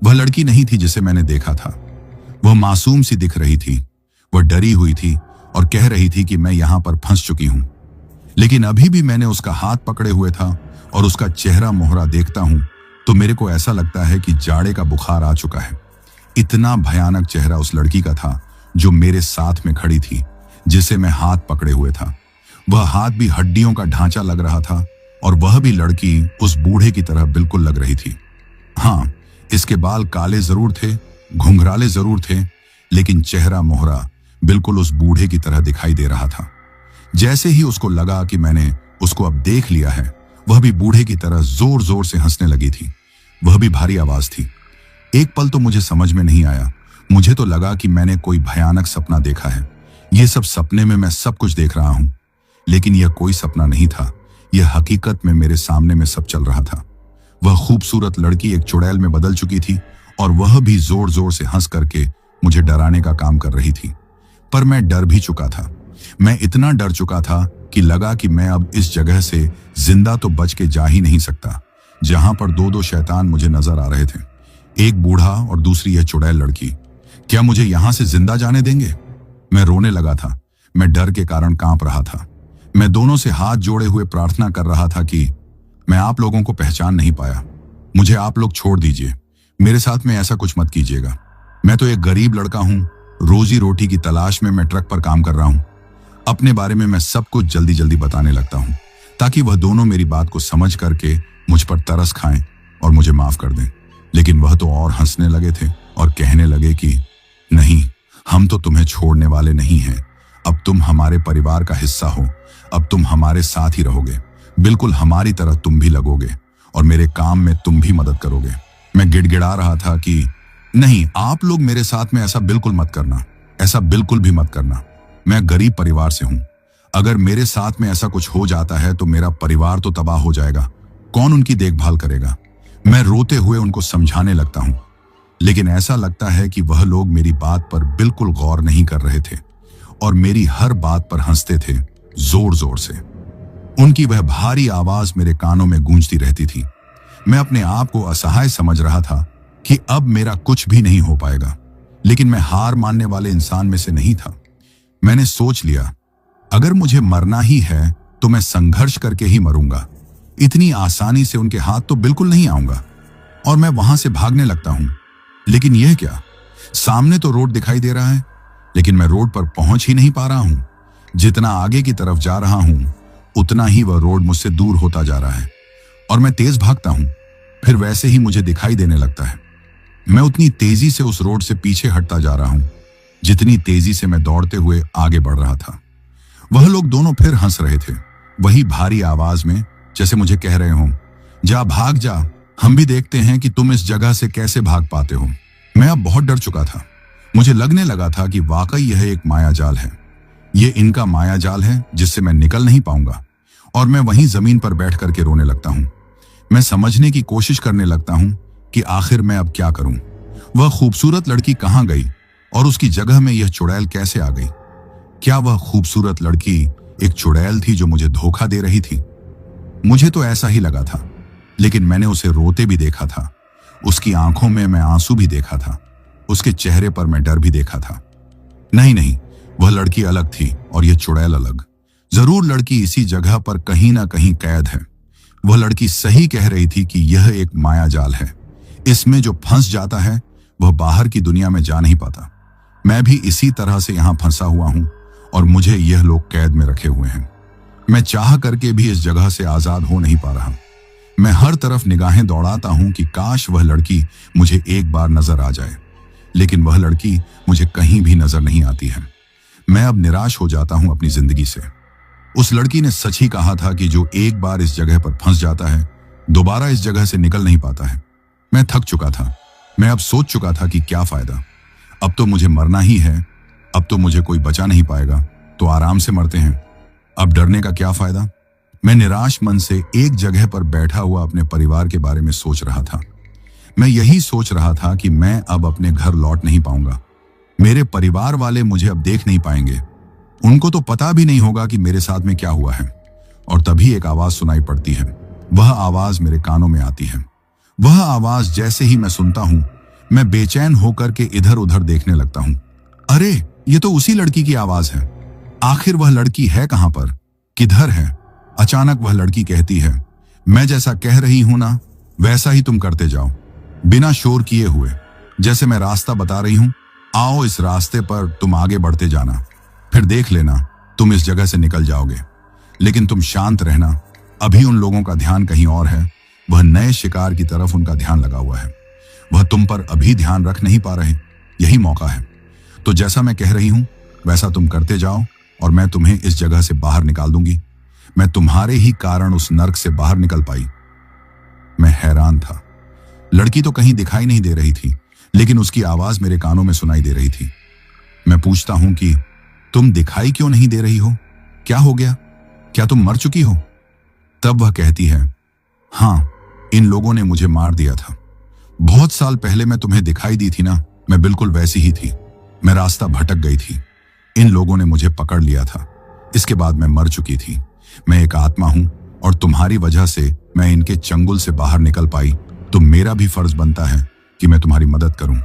वह लड़की नहीं थी जिसे मैंने देखा था। वह मासूम सी दिख रही थी। वह डरी हुई थी और कह रही थी कि मैं यहां पर फंस चुकी हूं। लेकिन अभी भी मैंने उसका हाथ पकड़े हुए था और उसका चेहरा मोहरा देखता हूं तो मेरे को ऐसा लगता है कि जाड़े का बुखार आ चुका है। इतना भयानक चेहरा उस लड़की का था जो मेरे साथ में खड़ी थी, जिसे मैं हाथ पकड़े हुए था। वह हाथ भी हड्डियों का ढांचा लग रहा था और वह भी लड़की उस बूढ़े की तरह बिल्कुल लग रही थी। हाँ, इसके बाल काले जरूर थे, घुंघराले जरूर थे, लेकिन चेहरा मोहरा बिल्कुल उस बूढ़े की तरह दिखाई दे रहा था। जैसे ही उसको लगा कि मैंने उसको अब देख लिया है, वह भी बूढ़े की तरह जोर जोर से हंसने लगी थी। वह भी भारी आवाज थी। एक पल तो मुझे समझ में नहीं आया। मुझे तो लगा कि मैंने कोई भयानक सपना देखा है। यह सब सपने में मैं सब कुछ देख रहा हूं, लेकिन यह कोई सपना नहीं था। यह हकीकत में मेरे सामने में सब चल रहा था। वह खूबसूरत लड़की एक चुड़ैल में बदल चुकी थी और वह भी जोर जोर से हंस करके मुझे डराने का काम कर रही थी। पर मैं डर भी चुका था। मैं इतना डर चुका था कि लगा कि मैं अब इस जगह से जिंदा तो बच के जा ही नहीं सकता, जहां पर दो दो शैतान मुझे नजर आ रहे थे, एक बूढ़ा और दूसरी यह चुड़ैल लड़की। क्या मुझे यहां से जिंदा जाने देंगे? मैं रोने लगा था। मैं डर के कारण कांप रहा था। मैं दोनों से हाथ जोड़े हुए प्रार्थना कर रहा था कि मैं आप लोगों को पहचान नहीं पाया, मुझे आप लोग छोड़ दीजिए, मेरे साथ में ऐसा कुछ मत कीजिएगा। मैं तो एक गरीब लड़का हूं, रोजी रोटी की तलाश में मैं ट्रक पर काम कर रहा हूं। अपने बारे में मैं सब कुछ जल्दी जल्दी बताने लगता हूं, ताकि वह दोनों मेरी बात को समझ करके मुझ पर तरस खाएं और मुझे माफ कर दें। लेकिन वह तो और हंसने लगे थे और कहने लगे कि नहीं, हम तो तुम्हें छोड़ने वाले नहीं हैं। अब तुम हमारे परिवार का हिस्सा हो। अब तुम हमारे साथ ही रहोगे, बिल्कुल हमारी तरह तुम भी लगोगे और मेरे काम में तुम भी मदद करोगे। मैं गिड़गिड़ा रहा था कि नहीं, आप लोग मेरे साथ में ऐसा बिल्कुल मत करना, ऐसा बिल्कुल भी मत करना। मैं गरीब परिवार से हूं। अगर मेरे साथ में ऐसा कुछ हो जाता है तो मेरा परिवार तो तबाह हो जाएगा। कौन उनकी देखभाल करेगा? मैं रोते हुए उनको समझाने लगता हूं, लेकिन ऐसा लगता है कि वह लोग मेरी बात पर बिल्कुल गौर नहीं कर रहे थे और मेरी हर बात पर हंसते थे जोर जोर से। उनकी वह भारी आवाज मेरे कानों में गूंजती रहती थी। मैं अपने आप को असहाय समझ रहा था कि अब मेरा कुछ भी नहीं हो पाएगा, लेकिन मैं हार मानने वाले इंसान में से नहीं था। मैंने सोच लिया, अगर मुझे मरना ही है तो मैं संघर्ष करके ही मरूंगा। इतनी आसानी से उनके हाथ तो बिल्कुल नहीं आऊंगा। और मैं वहां से भागने लगता हूं। लेकिन यह क्या, सामने तो रोड दिखाई दे रहा है, लेकिन मैं रोड पर पहुंच ही नहीं पा रहा हूं। जितना आगे की तरफ जा रहा हूं, उतना ही वह रोड मुझसे दूर होता जा रहा है और मैं तेज भागता हूं। फिर वैसे ही मुझे दिखाई देने लगता है। मैं उतनी तेजी से उस रोड से पीछे हटता जा रहा हूं जितनी तेजी से मैं दौड़ते हुए आगे बढ़ रहा था। वह लोग दोनों फिर हंस रहे थे, वही भारी आवाज में, जैसे मुझे कह रहे हों, जा भाग जा, हम भी देखते हैं कि तुम इस जगह से कैसे भाग पाते हो। मैं अब बहुत डर चुका था। मुझे लगने लगा था कि वाकई यह एक मायाजाल है। यह इनका मायाजाल है जिससे मैं निकल नहीं पाऊंगा। और मैं वहीं जमीन पर बैठ करके रोने लगता हूं। मैं समझने की कोशिश करने लगता हूं कि आखिर मैं अब क्या करूं। वह खूबसूरत लड़की कहां गई और उसकी जगह में यह चुड़ैल कैसे आ गई? क्या वह खूबसूरत लड़की एक चुड़ैल थी जो मुझे धोखा दे रही थी? मुझे तो ऐसा ही लगा था, लेकिन मैंने उसे रोते भी देखा था। उसकी आंखों में मैं आंसू भी देखा था। उसके चेहरे पर मैं डर भी देखा था। नहीं नहीं, वह लड़की अलग थी और यह चुड़ैल अलग। जरूर लड़की इसी जगह पर कहीं ना कहीं कैद है। वह लड़की सही कह रही थी कि यह एक मायाजाल है। इसमें जो फंस जाता है वह बाहर की दुनिया में जा नहीं पाता। मैं भी इसी तरह से यहां फंसा हुआ हूं और मुझे यह लोग कैद में रखे हुए हैं। मैं चाह करके भी इस जगह से आजाद हो नहीं पा रहा। मैं हर तरफ निगाहें दौड़ाता हूं कि काश वह लड़की मुझे एक बार नजर आ जाए, लेकिन वह लड़की मुझे कहीं भी नजर नहीं आती है। मैं अब निराश हो जाता हूं अपनी जिंदगी से। उस लड़की ने सच ही कहा था कि जो एक बार इस जगह पर फंस जाता है दोबारा इस जगह से निकल नहीं पाता है। मैं थक चुका था। मैं अब सोच चुका था कि क्या फायदा, अब तो मुझे मरना ही है। अब तो मुझे कोई बचा नहीं पाएगा, तो आराम से मरते हैं। अब डरने का क्या फायदा। मैं निराश मन से एक जगह पर बैठा हुआ अपने परिवार के बारे में सोच रहा था। मैं यही सोच रहा था कि मैं अब अपने घर लौट नहीं पाऊंगा। मेरे परिवार वाले मुझे अब देख नहीं पाएंगे। उनको तो पता भी नहीं होगा कि मेरे साथ में क्या हुआ है। और तभी एक आवाज सुनाई पड़ती है। वह आवाज मेरे कानों में आती है। वह आवाज जैसे ही मैं सुनता हूं, मैं बेचैन होकर के इधर उधर देखने लगता हूं। अरे, ये तो उसी लड़की की आवाज है। आखिर वह लड़की है कहां पर, किधर है? अचानक वह लड़की कहती है, मैं जैसा कह रही हूं ना, वैसा ही तुम करते जाओ, बिना शोर किए हुए। जैसे मैं रास्ता बता रही हूं, आओ इस रास्ते पर तुम आगे बढ़ते जाना, फिर देख लेना तुम इस जगह से निकल जाओगे। लेकिन तुम शांत रहना, अभी उन लोगों का ध्यान कहीं और है। वह नए शिकार की तरफ उनका ध्यान लगा हुआ है। वह तुम पर अभी ध्यान रख नहीं पा रहे। यही मौका है। तो जैसा मैं कह रही हूं वैसा तुम करते जाओ और मैं तुम्हें इस जगह से बाहर निकाल दूंगी। मैं तुम्हारे ही कारण उस नर्क से बाहर निकल पाई। मैं हैरान था। लड़की तो कहीं दिखाई नहीं दे रही थी, लेकिन उसकी आवाज मेरे कानों में सुनाई दे रही थी। मैं पूछता हूं कि तुम दिखाई क्यों नहीं दे रही हो? क्या हो गया? क्या तुम मर चुकी हो? तब वह कहती है, हां, इन लोगों ने मुझे मार दिया था। बहुत साल पहले मैं तुम्हें दिखाई दी थी ना, मैं बिल्कुल वैसी ही थी। मैं रास्ता भटक गई थी। इन लोगों ने मुझे पकड़ लिया था। इसके बाद मैं मर चुकी थी। मैं एक आत्मा हूं और तुम्हारी वजह से मैं इनके चंगुल से बाहर निकल पाई। तो मेरा भी फर्ज बनता है कि मैं तुम्हारी मदद करूं।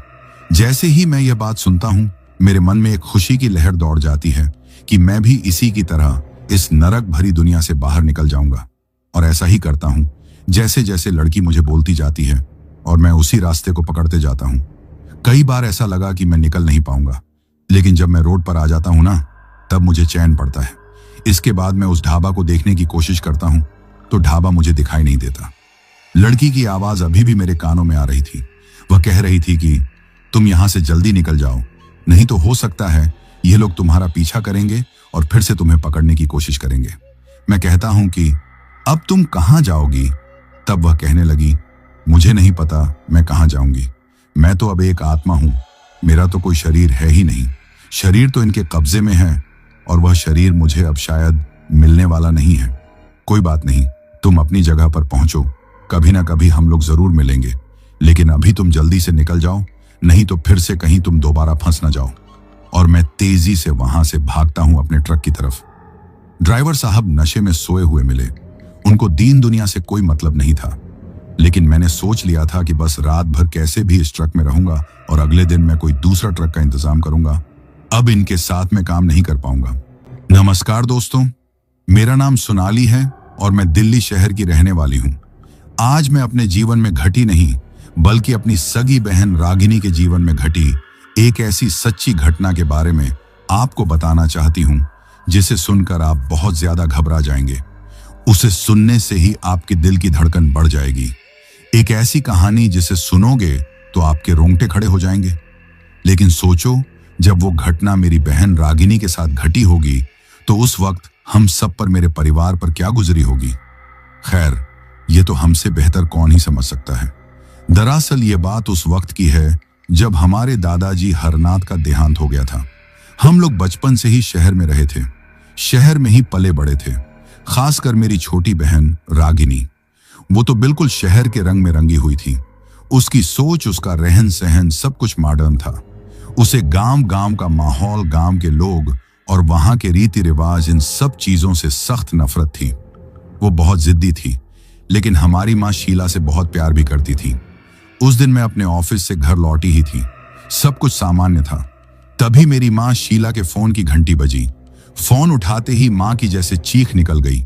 जैसे ही मैं यह बात सुनता हूं, मेरे मन में एक खुशी की लहर दौड़ जाती है कि मैं भी इसी की तरह इस नरक भरी दुनिया से बाहर निकल जाऊंगा। और ऐसा ही करता हूं। जैसे जैसे लड़की मुझे बोलती जाती है और मैं उसी रास्ते को पकड़ते जाता हूं। कई बार ऐसा लगा कि मैं निकल नहीं पाऊंगा, लेकिन जब मैं रोड पर आ जाता हूं ना, तब मुझे चैन पड़ता है। इसके बाद मैं उस ढाबा को देखने की कोशिश करता हूं, तो ढाबा मुझे दिखाई नहीं देता। लड़की की आवाज अभी भी मेरे कानों में आ रही थी। वह कह रही थी कि तुम यहां से जल्दी निकल जाओ, नहीं तो हो सकता है ये लोग तुम्हारा पीछा करेंगे और फिर से तुम्हें पकड़ने की कोशिश करेंगे। मैं कहता हूं कि अब तुम कहां जाओगी? तब वह कहने लगी, मुझे नहीं पता मैं कहां जाऊंगी। मैं तो अब एक आत्मा हूं। मेरा तो कोई शरीर है ही नहीं। शरीर तो इनके कब्जे में है और वह शरीर मुझे अब शायद मिलने वाला नहीं है। कोई बात नहीं, तुम अपनी जगह पर पहुंचो। कभी ना कभी हम लोग जरूर मिलेंगे, लेकिन अभी तुम जल्दी से निकल जाओ, नहीं तो फिर से कहीं तुम दोबारा फंस ना जाओ। और मैं तेजी से वहां से भागता हूं अपने ट्रक की तरफ। ड्राइवर साहब नशे में सोए हुए मिले। उनको दीन दुनिया से कोई मतलब नहीं था, लेकिन मैंने सोच लिया था कि बस रात भर कैसे भी इस ट्रक में रहूंगा और अगले दिन मैं कोई दूसरा ट्रक का इंतजाम करूंगा। अब इनके साथ में काम नहीं कर पाऊंगा। नमस्कार दोस्तों, मेरा नाम सोनाली है और मैं दिल्ली शहर की रहने वाली हूं। आज मैं अपने जीवन में घटी नहीं, बल्कि अपनी सगी बहन रागिनी के जीवन में घटी एक ऐसी सच्ची घटना के बारे में आपको बताना चाहती हूं, जिसे सुनकर आप बहुत ज्यादा घबरा जाएंगे। उसे सुनने से ही आपके दिल की धड़कन बढ़ जाएगी। एक ऐसी कहानी जिसे सुनोगे तो आपके रोंगटे खड़े हो जाएंगे। लेकिन सोचो, जब वो घटना मेरी बहन रागिनी के साथ घटी होगी, तो उस वक्त हम सब पर, मेरे परिवार पर क्या गुजरी होगी। खैर, ये तो हमसे बेहतर कौन ही समझ सकता है। दरअसल ये बात उस वक्त की है जब हमारे दादाजी हरनाथ का देहांत हो गया था। हम लोग बचपन से ही शहर में रहे थे, शहर में ही पले बड़े थे। खासकर मेरी छोटी बहन रागिनी, वो तो बिल्कुल शहर के रंग में रंगी हुई थी। उसकी सोच, उसका रहन सहन सब कुछ मॉडर्न था। उसे गांव गांव का माहौल, गांव के लोग और वहां के रीति रिवाज, इन सब चीजों से सख्त नफरत थी। वो बहुत जिद्दी थी, लेकिन हमारी माँ शीला से बहुत प्यार भी करती थी। उस दिन मैं अपने ऑफिस से घर लौटी ही थी। सब कुछ सामान्य था। तभी मेरी माँ शीला के फोन की घंटी बजी। फोन उठाते ही माँ की जैसे चीख निकल गई।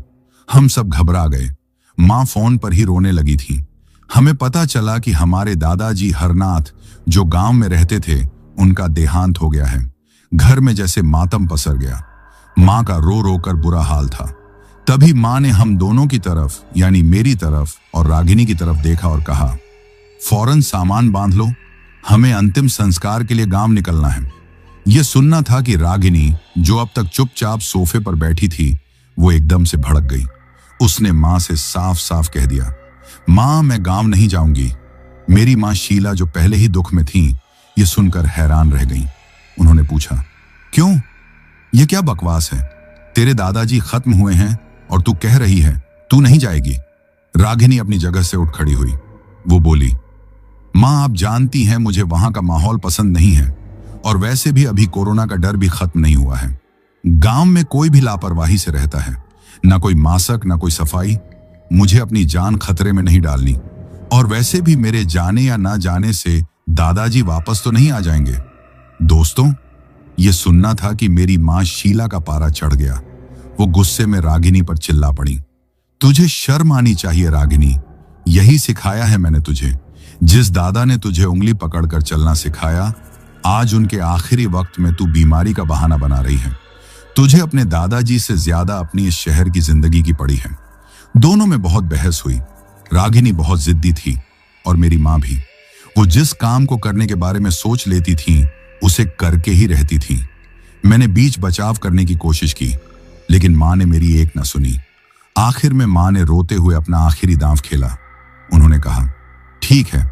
हम सब घबरा गए। माँ फोन पर ही रोने लगी थी। हमें पता चला कि हमारे दादाजी हरनाथ, जो गांव में रहते थे, उनका देहांत हो गया है। घर में जैसे मातम पसर गया। माँ का रो रो कर बुरा हाल था। तभी माँ ने हम दोनों की तरफ, यानी मेरी तरफ और रागिनी की तरफ देखा और कहा, फौरन सामान बांध लो, हमें अंतिम संस्कार के लिए गांव निकलना है। यह सुनना था कि रागिनी, जो अब तक चुपचाप सोफे पर बैठी थी, वो एकदम से भड़क गई। उसने माँ से साफ साफ कह दिया, माँ मैं गांव नहीं जाऊंगी। मेरी माँ शीला, जो पहले ही दुख में थी, ये सुनकर हैरान रह गई। उन्होंने पूछा, क्यों? ये क्या बकवास है? तेरे दादाजी खत्म हुए हैं और तू कह रही है तू नहीं जाएगी? रागिनी अपनी जगह से उठ खड़ी हुई। वो बोली, माँ आप जानती हैं मुझे वहां का माहौल पसंद नहीं है, और वैसे भी अभी कोरोना का डर भी खत्म नहीं हुआ है। गांव में कोई भी लापरवाही से रहता है, ना कोई मासक, ना कोई सफाई। मुझे अपनी जान खतरे में नहीं डालनी, और वैसे भी मेरे जाने या ना जाने से दादाजी वापस तो नहीं आ जाएंगे। दोस्तों, ये सुनना था कि मेरी माँ शीला का पारा चढ़ गया। वो गुस्से में रागिनी पर चिल्ला पड़ी, तुझे शर्म आनी चाहिए रागिनी, यही सिखाया है मैंने तुझे। जिस दादा ने तुझे उंगली पकड़कर चलना सिखाया, आज उनके आखिरी वक्त में तू बीमारी का बहाना बना रही है। तुझे अपने दादाजी से ज्यादा अपनी इस शहर की जिंदगी की पड़ी है। दोनों में बहुत बहस हुई। रागिनी बहुत जिद्दी थी और मेरी माँ भी। वो जिस काम को करने के बारे में सोच लेती थी, उसे करके ही रहती थी। मैंने बीच बचाव करने की कोशिश की, लेकिन माँ ने मेरी एक न सुनी। आखिर में माँ ने रोते हुए अपना आखिरी दांव खेला। उन्होंने कहा, ठीक है,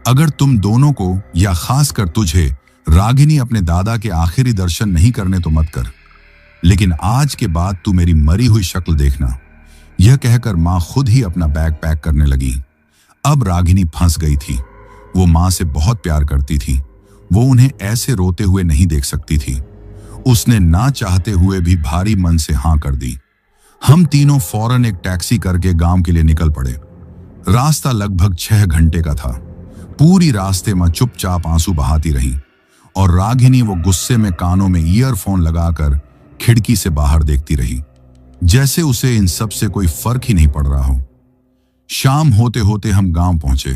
अगर तुम दोनों को, या खासकर तुझे रागिनी, अपने दादा के आखिरी दर्शन नहीं करने तो मत कर, लेकिन आज के बाद तू मेरी मरी हुई शक्ल देखना। यह कहकर माँ खुद ही अपना बैग पैक करने लगी। अब रागिनी फंस गई थी। वो माँ से बहुत प्यार करती थी। वो उन्हें ऐसे रोते हुए नहीं देख सकती थी। उसने ना चाहते हुए भी भारी मन से हाँ कर दी। हम तीनों फौरन एक टैक्सी करके गांव के लिए निकल पड़े। रास्ता लगभग 6 घंटे का था। पूरी रास्ते में चुपचाप आंसू बहाती रही, और रागिनी वो गुस्से में कानों में ईयरफोन लगाकर खिड़की से बाहर देखती रही, जैसे उसे इन सब से कोई फर्क ही नहीं पड़ रहा हो। शाम होते होते हम गांव पहुंचे।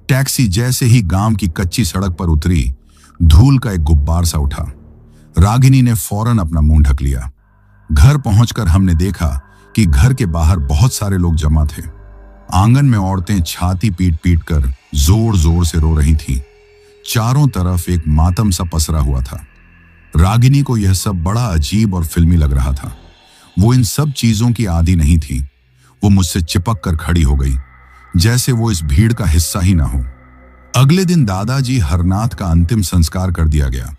टैक्सी जैसे ही गांव की कच्ची सड़क पर उतरी, धूल का एक गुब्बार सा उठा। रागिनी ने फौरन अपना मुंह ढक लिया। घर पहुंचकर हमने देखा कि घर के बाहर बहुत सारे लोग जमा थे। आंगन में औरतें छाती पीट पीट कर जोर जोर से रो रही थीं। चारों तरफ एक मातम सा पसरा हुआ था। रागिनी को यह सब बड़ा अजीब और फिल्मी लग रहा था। वो इन सब चीजों की आदी नहीं थी। वो मुझसे चिपक कर खड़ी हो गई, जैसे वो इस भीड़ का हिस्सा ही ना हो। अगले दिन दादाजी हरनाथ का अंतिम संस्कार कर दिया गया।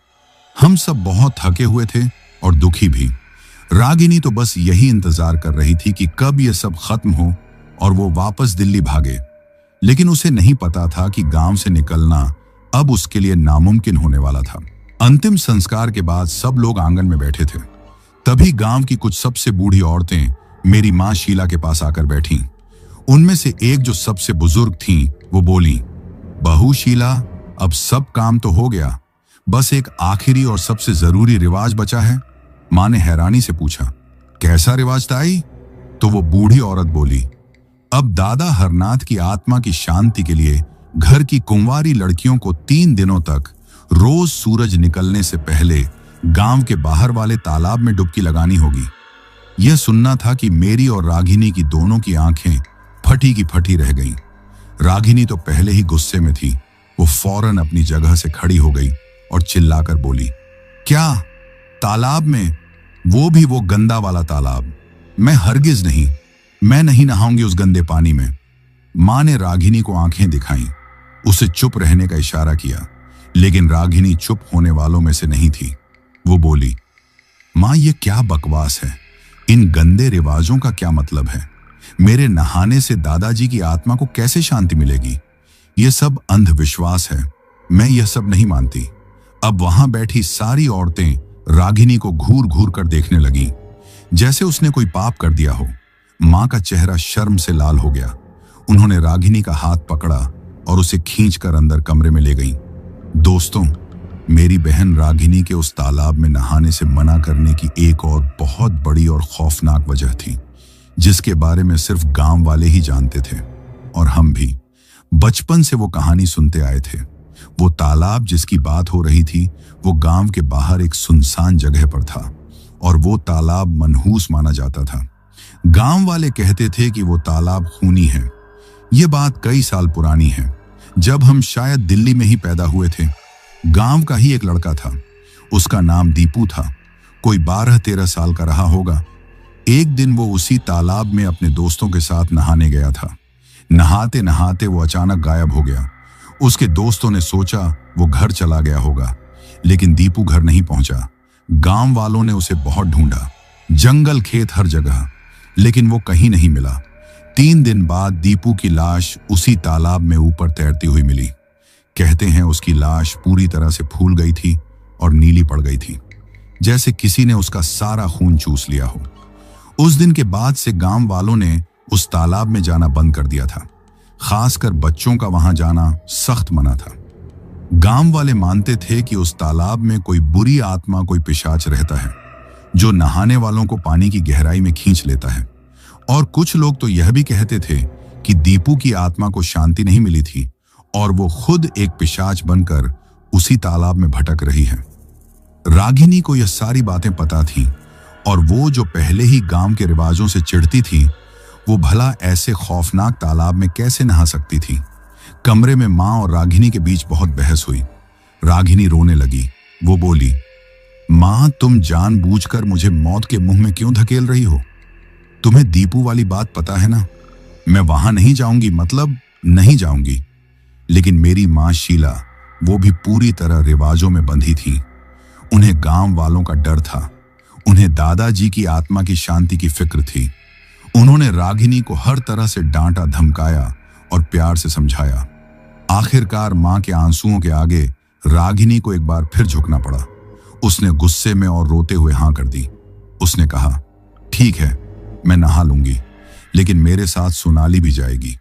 हम सब बहुत थके हुए थे और दुखी भी। रागिनी तो बस यही इंतजार कर रही थी कि कब यह सब खत्म हो और वो वापस दिल्ली भागे। लेकिन उसे नहीं पता था कि गांव से निकलना अब उसके लिए नामुमकिन होने वाला था। अंतिम संस्कार के बाद सब लोग आंगन में बैठे थे। तभी गांव की कुछ सबसे बूढ़ी औरतें मेरी माँ शीला के पास आकर बैठीं। उनमें से एक, जो सबसे बुजुर्ग थीं, वो बोली, बहू शीला, अब सब काम तो हो गया, बस एक आखिरी और सबसे जरूरी रिवाज बचा है। माँ ने हैरानी से पूछा, कैसा रिवाज ताई? तो वो बूढ़ी औरत बोली, अब दादा हरनाथ की आत्मा की शांति के लिए घर की कुंवारी लड़कियों को 3 दिनों तक रोज सूरज निकलने से पहले गांव के बाहर वाले तालाब में डुबकी लगानी होगी। यह सुनना था कि मेरी और रागिनी की दोनों की आंखें फटी की फटी रह गईं। रागिनी तो पहले ही गुस्से में थी। वो फौरन अपनी जगह से खड़ी हो गई और चिल्लाकर बोली, क्या? तालाब में? वो गंदा वाला तालाब? मैं हरगिज नहीं, मैं नहीं नहाऊंगी उस गंदे पानी में। माँ ने रागिनी को आंखें दिखाईं, उसे चुप रहने का इशारा किया, लेकिन रागिनी चुप होने वालों में से नहीं थी। वो बोली, माँ ये क्या बकवास है? इन गंदे रिवाजों का क्या मतलब है? मेरे नहाने से दादाजी की आत्मा को कैसे शांति मिलेगी? ये सब अंधविश्वास है, मैं यह सब नहीं मानती। अब वहां बैठी सारी औरतें रागिनी को घूर घूर कर देखने लगीं, जैसे उसने कोई पाप कर दिया हो। माँ का चेहरा शर्म से लाल हो गया। उन्होंने रागिनी का हाथ पकड़ा और उसे खींचकर अंदर कमरे में ले गईं। दोस्तों, मेरी बहन रागिनी के उस तालाब में नहाने से मना करने की एक और बहुत बड़ी और खौफनाक वजह थी, जिसके बारे में सिर्फ गांव वाले ही जानते थे, और हम भी बचपन से वो कहानी सुनते आए थे। वो तालाब जिसकी बात हो रही थी वो गांव के बाहर एक सुनसान जगह पर था और वो तालाब मनहूस माना जाता था। गांव वाले कहते थे कि वो तालाब खूनी है। ये बात कई साल पुरानी है, जब हम शायद दिल्ली में ही पैदा हुए थे। गांव का ही एक लड़का था, उसका नाम दीपू था। कोई 12-13 साल का रहा होगा। एक दिन वो उसी तालाब में अपने दोस्तों के साथ नहाने गया था। नहाते नहाते वो अचानक गायब हो गया। उसके दोस्तों ने सोचा वो घर चला गया होगा, लेकिन दीपू घर नहीं पहुंचा। गांव वालों ने उसे बहुत ढूंढा, जंगल खेत हर जगह, लेकिन वो कहीं नहीं मिला। 3 दिन बाद दीपू की लाश उसी तालाब में ऊपर तैरती हुई मिली। कहते हैं उसकी लाश पूरी तरह से फूल गई थी और नीली पड़ गई थी, जैसे किसी ने उसका सारा खून चूस लिया हो। उस दिन के बाद से गांव वालों ने उस तालाब में जाना बंद कर दिया था। खासकर बच्चों का वहां जाना सख्त मना था। गांव वाले मानते थे कि उस तालाब में कोई बुरी आत्मा, कोई पिशाच रहता है जो नहाने वालों को पानी की गहराई में खींच लेता है। और कुछ लोग तो यह भी कहते थे कि दीपू की आत्मा को शांति नहीं मिली थी और वो खुद एक पिशाच बनकर उसी तालाब में भटक रही है। रागिनी को यह सारी बातें पता थीं और वो जो पहले ही गांव के रिवाजों से चिढ़ती थी, वो भला ऐसे खौफनाक तालाब में कैसे नहा सकती थी। कमरे में माँ और रागिनी के बीच बहुत बहस हुई। रागिनी रोने लगी। वो बोली, माँ, तुम जानबूझकर मुझे मौत के मुंह में क्यों धकेल रही हो? तुम्हें दीपू वाली बात पता है ना? मैं वहां नहीं जाऊंगी, मतलब नहीं जाऊंगी। लेकिन मेरी माँ शीला, वो भी पूरी तरह रिवाजों में बंधी थी। उन्हें गांव वालों का डर था, उन्हें दादाजी की आत्मा की शांति की फिक्र थी। उन्होंने रागिनी को हर तरह से डांटा, धमकाया और प्यार से समझाया। आखिरकार मां के आंसुओं के आगे रागिनी को एक बार फिर झुकना पड़ा। उसने गुस्से में और रोते हुए हाँ कर दी। उसने कहा, ठीक है, मैं नहा लूंगी, लेकिन मेरे साथ सोनाली भी जाएगी।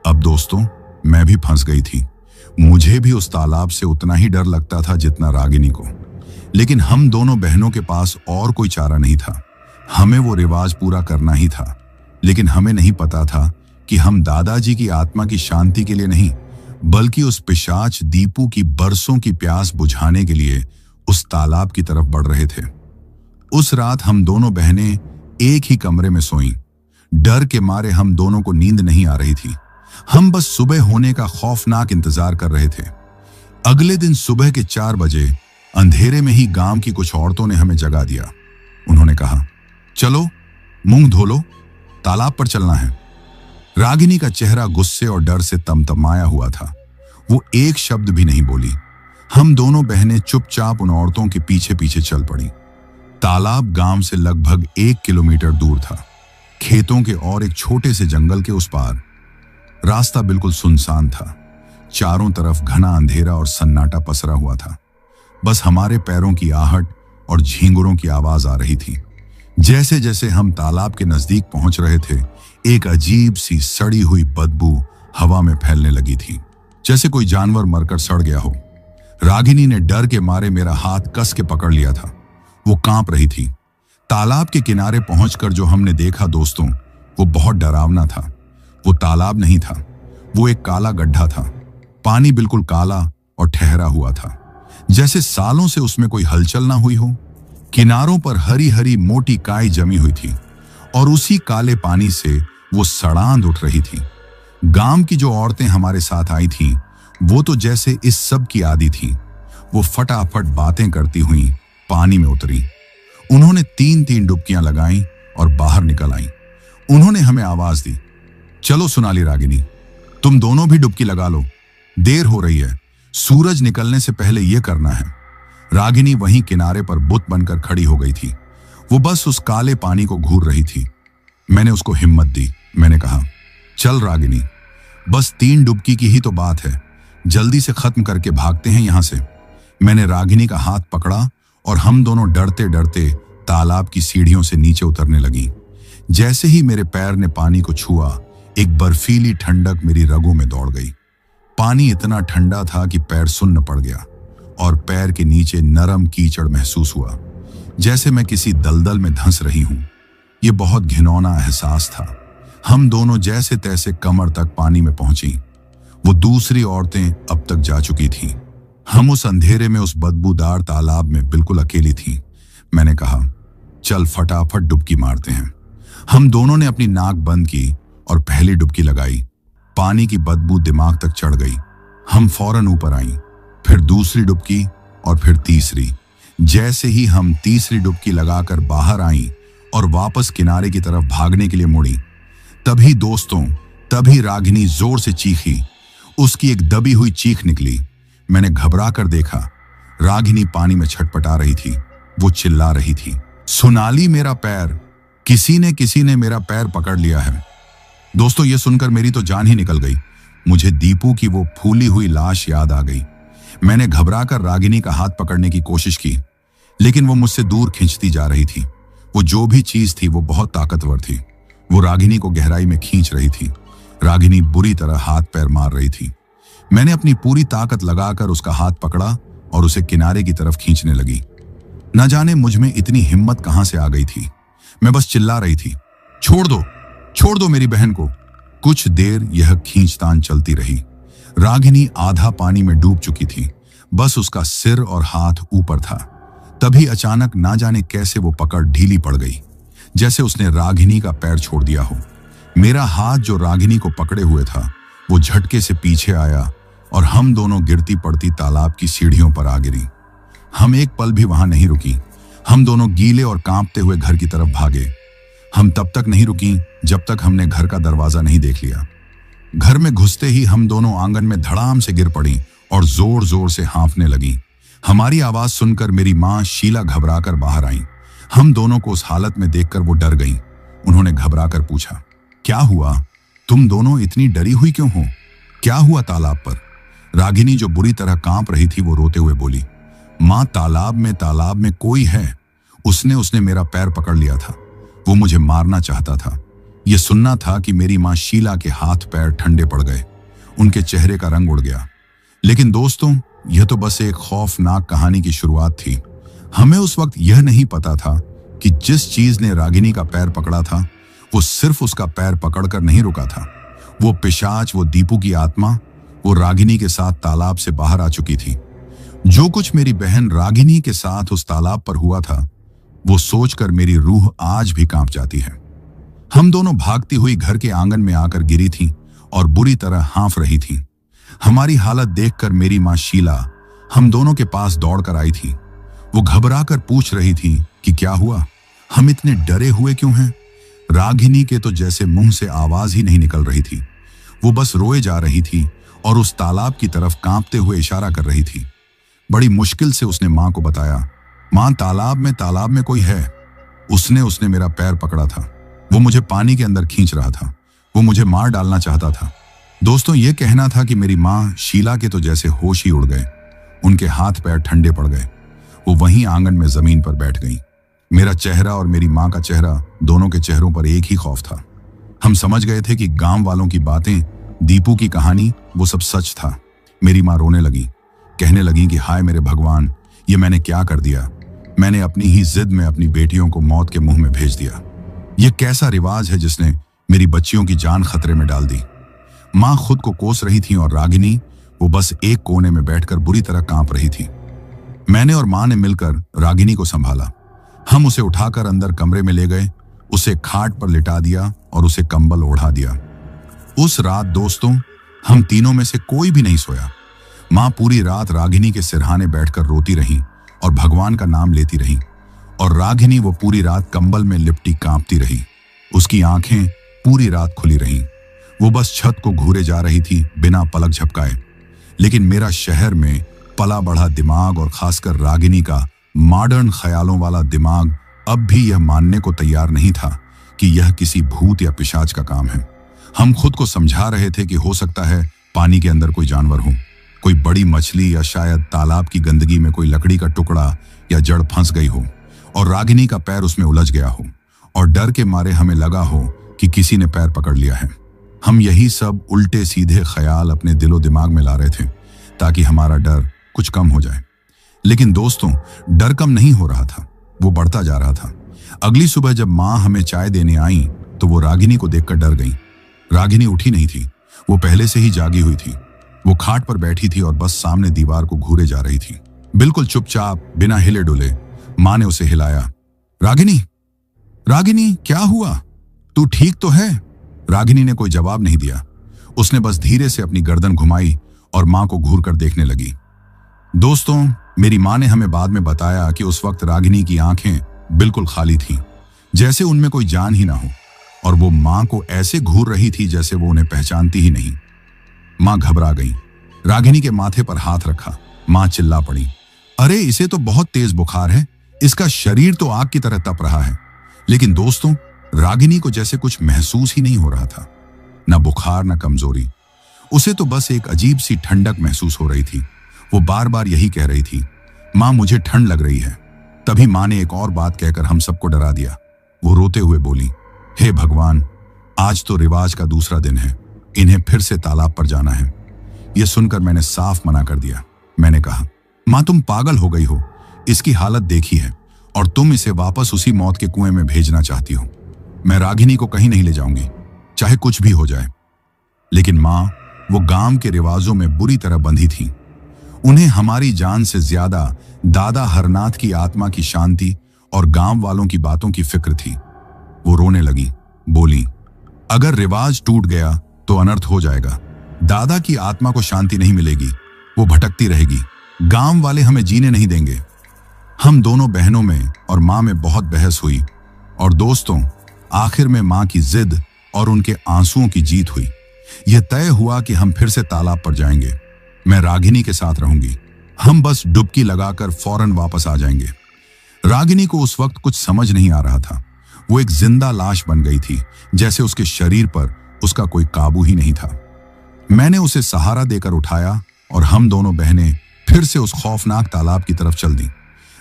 अब दोस्तों, मैं भी फंस गई थी। मुझे भी उस तालाब से उतना ही डर लगता था जितना रागिनी को, लेकिन हम दोनों बहनों के पास और कोई चारा नहीं था। हमें वो रिवाज पूरा करना ही था, लेकिन हमें नहीं पता था कि हम दादाजी की आत्मा की शांति के लिए नहीं, बल्कि उस पिशाच दीपू की बरसों की प्यास बुझाने के लिए उस तालाब की तरफ बढ़ रहे थे। उस रात हम दोनों बहनें एक ही कमरे में सोईं। डर के मारे हम दोनों को नींद नहीं आ रही थी। हम बस सुबह होने का खौफनाक इंतजार कर रहे थे। अगले दिन सुबह के 4 बजे अंधेरे में ही गांव की कुछ औरतों ने हमें जगा दिया। उन्होंने कहा, चलो मुंह धो लो, तालाब पर चलना है। रागिनी का चेहरा गुस्से और डर से तमतमाया हुआ था। वो एक शब्द भी नहीं बोली। हम दोनों बहनें चुपचाप उन औरतों के पीछे पीछे चल पड़ी। तालाब गांव से लगभग 1 किलोमीटर दूर था, खेतों के और एक छोटे से जंगल के उस पार। रास्ता बिल्कुल सुनसान था। चारों तरफ घना अंधेरा और सन्नाटा पसरा हुआ था। बस हमारे पैरों की आहट और झींगुरों की आवाज आ रही थी। जैसे जैसे हम तालाब के नजदीक पहुंच रहे थे, एक अजीब सी सड़ी हुई बदबू हवा में फैलने लगी थी, जैसे कोई जानवर मरकर सड़ गया हो। रागिनी ने डर के मारे मेरा हाथ कस के पकड़ लिया था। वो कांप रही थी। तालाब के किनारे पहुंचकर जो हमने देखा दोस्तों, वो बहुत डरावना था। वो तालाब नहीं था, वो एक काला गड्ढा था। पानी बिल्कुल काला और ठहरा हुआ था, जैसे सालों से उसमें कोई हलचल ना हुई हो। किनारों पर हरी हरी मोटी काई जमी हुई थी और उसी काले पानी से वो सड़ांध उठ रही थी। गांव की जो औरतें हमारे साथ आई थीं, वो तो जैसे इस सब की आदी थीं। वो फटाफट बातें करती हुई पानी में उतरी। उन्होंने 3-3 डुबकियां लगाईं और बाहर निकल आईं। उन्होंने हमें आवाज दी, चलो सोनाली, रागिनी, तुम दोनों भी डुबकी लगा लो, देर हो रही है, सूरज निकलने से पहले यह करना है। रागिनी वहीं किनारे पर बुत बनकर खड़ी हो गई थी। वो बस उस काले पानी को घूर रही थी। मैंने उसको हिम्मत दी। मैंने कहा, चल रागिनी, बस 3 डुबकी की ही तो बात है, जल्दी से खत्म करके भागते हैं यहां से। मैंने रागिनी का हाथ पकड़ा और हम दोनों डरते डरते तालाब की सीढ़ियों से नीचे उतरने लगी। जैसे ही मेरे पैर ने पानी को छुआ, एक बर्फीली ठंडक मेरी रगों में दौड़ गई। पानी इतना ठंडा था कि पैर सुन्न पड़ गया और पैर के नीचे नरम कीचड़ महसूस हुआ, जैसे मैं किसी दलदल में धंस रही हूं। यह बहुत घिनौना एहसास था। हम दोनों जैसे तैसे कमर तक पानी में पहुंची। वो दूसरी औरतें अब तक जा चुकी थीं। हम उस अंधेरे में उस बदबूदार तालाब में बिल्कुल अकेली थी। मैंने कहा, चल फटाफट डुबकी मारते हैं। हम दोनों ने अपनी नाक बंद की और पहली डुबकी लगाई। पानी की बदबू दिमाग तक चढ़ गई। हम फौरन ऊपर आईं, फिर दूसरी डुबकी और फिर तीसरी। जैसे ही हम तीसरी डुबकी लगाकर बाहर आईं और वापस किनारे की तरफ भागने के लिए मुड़ी, तभी रागिनी जोर से चीखी। उसकी एक दबी हुई चीख निकली। मैंने घबरा कर देखा, रागिनी पानी में छटपटा रही थी। वो चिल्ला रही थी, सोनाली मेरा पैर, किसी ने मेरा पैर पकड़ लिया है। दोस्तों, ये सुनकर मेरी तो जान ही निकल गई। मुझे दीपू की वो फूली हुई लाश याद आ गई। मैंने घबराकर रागिनी का हाथ पकड़ने की कोशिश की, लेकिन वो मुझसे दूर खींचती जा रही थी। वो जो भी चीज थी वो बहुत ताकतवर थी। वो रागिनी को गहराई में खींच रही थी। रागिनी बुरी तरह हाथ पैर मार रही थी। मैंने अपनी पूरी ताकत लगाकर उसका हाथ पकड़ा और उसे किनारे की तरफ खींचने लगी। न जाने मुझ में इतनी हिम्मत कहां से आ गई थी। मैं बस चिल्ला रही थी, छोड़ दो मेरी बहन को। कुछ देर यह खींचतान चलती रही। रागिनी आधा पानी में डूब चुकी थी, बस उसका सिर और हाथ ऊपर था। तभी अचानक ना जाने कैसे वो पकड़ ढीली पड़ गई, जैसे उसने रागिनी का पैर छोड़ दिया हो। मेरा हाथ जो रागिनी को पकड़े हुए था वो झटके से पीछे आया और हम दोनों गिरती पड़ती तालाब की सीढ़ियों पर आ गिरी। हम एक पल भी वहां नहीं रुकी। हम दोनों गीले और कांपते हुए घर की तरफ भागे। हम तब तक नहीं रुकी जब तक हमने घर का दरवाजा नहीं देख लिया। घर में घुसते ही हम दोनों आंगन में धड़ाम से गिर पड़ी और जोर जोर से हाँफने लगी। हमारी आवाज सुनकर मेरी माँ शीला घबराकर बाहर आई। हम दोनों को उस हालत में देखकर वो डर गईं। उन्होंने घबराकर पूछा, क्या हुआ? तुम दोनों इतनी डरी हुई क्यों हो? क्या हुआ तालाब पर? रागिनी जो बुरी तरह कांप रही थी वो रोते हुए बोली, माँ, तालाब में कोई है। उसने मेरा पैर पकड़ लिया था। वो मुझे मारना चाहता था। ये सुनना था कि मेरी माँ शीला के हाथ पैर ठंडे पड़ गए। उनके चेहरे का रंग उड़ गया। लेकिन दोस्तों, यह तो बस एक खौफनाक कहानी की शुरुआत थी। हमें उस वक्त यह नहीं पता था कि जिस चीज ने रागिनी का पैर पकड़ा था वो सिर्फ उसका पैर पकड़कर नहीं रुका था। वो पिशाच, वो दीपू की आत्मा, वो रागिनी के साथ तालाब से बाहर आ चुकी थी। जो कुछ मेरी बहन रागिनी के साथ उस तालाब पर हुआ था वो सोचकर मेरी रूह आज भी कांप जाती है। हम दोनों भागती हुई घर के आंगन में आकर गिरी थीं और बुरी तरह हाँफ रही थीं। हमारी हालत देखकर मेरी माँ शीला हम दोनों के पास दौड़कर आई थी। वो घबराकर पूछ रही थी कि क्या हुआ, हम इतने डरे हुए क्यों हैं? रागिनी के तो जैसे मुंह से आवाज ही नहीं निकल रही थी। वो बस रोए जा रही थी और उस तालाब की तरफ कांपते हुए इशारा कर रही थी। बड़ी मुश्किल से उसने माँ को बताया, माँ, तालाब में कोई है। उसने मेरा पैर पकड़ा था। वो मुझे पानी के अंदर खींच रहा था। वो मुझे मार डालना चाहता था। दोस्तों, ये कहना था कि मेरी माँ शीला के तो जैसे होश ही उड़ गए। उनके हाथ पैर ठंडे पड़ गए। वो वहीं आंगन में जमीन पर बैठ गई। मेरा चेहरा और मेरी माँ का चेहरा, दोनों के चेहरों पर एक ही खौफ था। हम समझ गए थे कि गांव वालों की बातें, दीपू की कहानी, वो सब सच था। मेरी माँ रोने लगी, कहने लगी कि हाय मेरे भगवान, ये मैंने क्या कर दिया। मैंने अपनी ही जिद में अपनी बेटियों को मौत के मुंह में भेज दिया। ये कैसा रिवाज है जिसने मेरी बच्चियों की जान खतरे में डाल दी। माँ खुद को कोस रही थी और रागिनी, वो बस एक कोने में बैठकर बुरी तरह कांप रही थी। मैंने और माँ ने मिलकर रागिनी को संभाला। हम उसे उठाकर अंदर कमरे में ले गए, उसे खाट पर लिटा दिया और उसे कंबल ओढ़ा दिया। उस रात दोस्तों, हम तीनों में से कोई भी नहीं सोया। माँ पूरी रात रागिनी के सिरहाने बैठकर रोती रही और भगवान का नाम लेती रही, और रागिनी वो पूरी रात कंबल में लिपटी कांपती रही। उसकी आंखें पूरी रात खुली रहीं। वो बस छत को घूरे जा रही थी बिना पलक झपकाए। लेकिन मेरा शहर में पला बढ़ा दिमाग और खासकर रागिनी का मॉडर्न ख्यालों वाला दिमाग अब भी यह मानने को तैयार नहीं था कि यह किसी भूत या पिशाच का काम है। हम खुद को समझा रहे थे कि हो सकता है पानी के अंदर कोई जानवर हो, कोई बड़ी मछली, या शायद तालाब की गंदगी में कोई लकड़ी का टुकड़ा या जड़ फंस गई हो और रागिनी का पैर उसमें उलझ गया हो, और डर के मारे हमें लगा हो कि किसी ने पैर पकड़ लिया है। हम यही सब उल्टे सीधे ख्याल अपने दिलो दिमाग में ला रहे थे ताकि हमारा डर कुछ कम हो जाए। लेकिन दोस्तों, डर कम नहीं हो रहा था, वो बढ़ता जा रहा था। अगली सुबह जब माँ हमें चाय देने आई तो वो रागिनी को देखकर डर गई। रागिनी उठी नहीं थी, वो पहले से ही जागी हुई थी। वो खाट पर बैठी थी और बस सामने दीवार को घूरे जा रही थी, बिल्कुल चुपचाप, बिना हिले डुले। माँ ने उसे हिलाया। रागिनी, रागिनी, क्या हुआ? तू ठीक तो है? रागिनी ने कोई जवाब नहीं दिया। उसने बस धीरे से अपनी गर्दन घुमाई और माँ को घूर कर देखने लगी। दोस्तों, मेरी माँ ने हमें बाद में बताया कि उस वक्त रागिनी की आंखें बिल्कुल खाली थीं, जैसे उनमें कोई जान ही ना हो, और वो माँ को ऐसे घूर रही थी जैसे वो उन्हें पहचानती ही नहीं। माँ घबरा गई। रागिनी के माथे पर हाथ रखा। माँ चिल्ला पड़ी, अरे इसे तो बहुत तेज बुखार है, इसका शरीर तो आग की तरह तप रहा है। लेकिन दोस्तों, रागिनी को जैसे कुछ महसूस ही नहीं हो रहा था, न बुखार न कमजोरी। उसे तो बस एक अजीब सी ठंडक महसूस हो रही थी। वो बार बार यही कह रही थी, माँ मुझे ठंड लग रही है। तभी माँ ने एक और बात कहकर हम सबको डरा दिया। वो रोते हुए बोली, हे भगवान, आज तो रिवाज का दूसरा दिन है, इन्हें फिर से तालाब पर जाना है। यह सुनकर मैंने साफ मना कर दिया। मैंने कहा, माँ तुम पागल हो गई हो, इसकी हालत देखी है, और तुम इसे वापस उसी मौत के कुएं में भेजना चाहती हो। मैं रागिनी को कहीं नहीं ले जाऊंगी, चाहे कुछ भी हो जाए। लेकिन माँ वो गांव के रिवाजों में बुरी तरह बंधी थी। उन्हें हमारी जान से ज्यादा दादा हरनाथ की आत्मा की शांति और गांव वालों की बातों की फिक्र थी। वो रोने लगी, बोली, अगर रिवाज टूट गया तो अनर्थ हो जाएगा। दादा की आत्मा को शांति नहीं मिलेगी, वो भटकती रहेगी। गांव वाले हमें जीने नहीं देंगे। हम दोनों बहनों में और माँ में बहुत बहस हुई, और दोस्तों, आखिर में माँ की जिद और उनके आंसुओं की जीत हुई। यह तय हुआ कि हम फिर से तालाब पर जाएंगे। मैं रागिनी के साथ रहूंगी। हम बस डुबकी लगाकर फौरन वापस आ जाएंगे। रागिनी को उस वक्त कुछ समझ नहीं आ रहा था। वो एक जिंदा लाश बन गई थी, जैसे उसके शरीर पर उसका कोई काबू ही नहीं था। मैंने उसे सहारा देकर उठाया और हम दोनों बहनें फिर से उस खौफनाक तालाब की तरफ चल दी।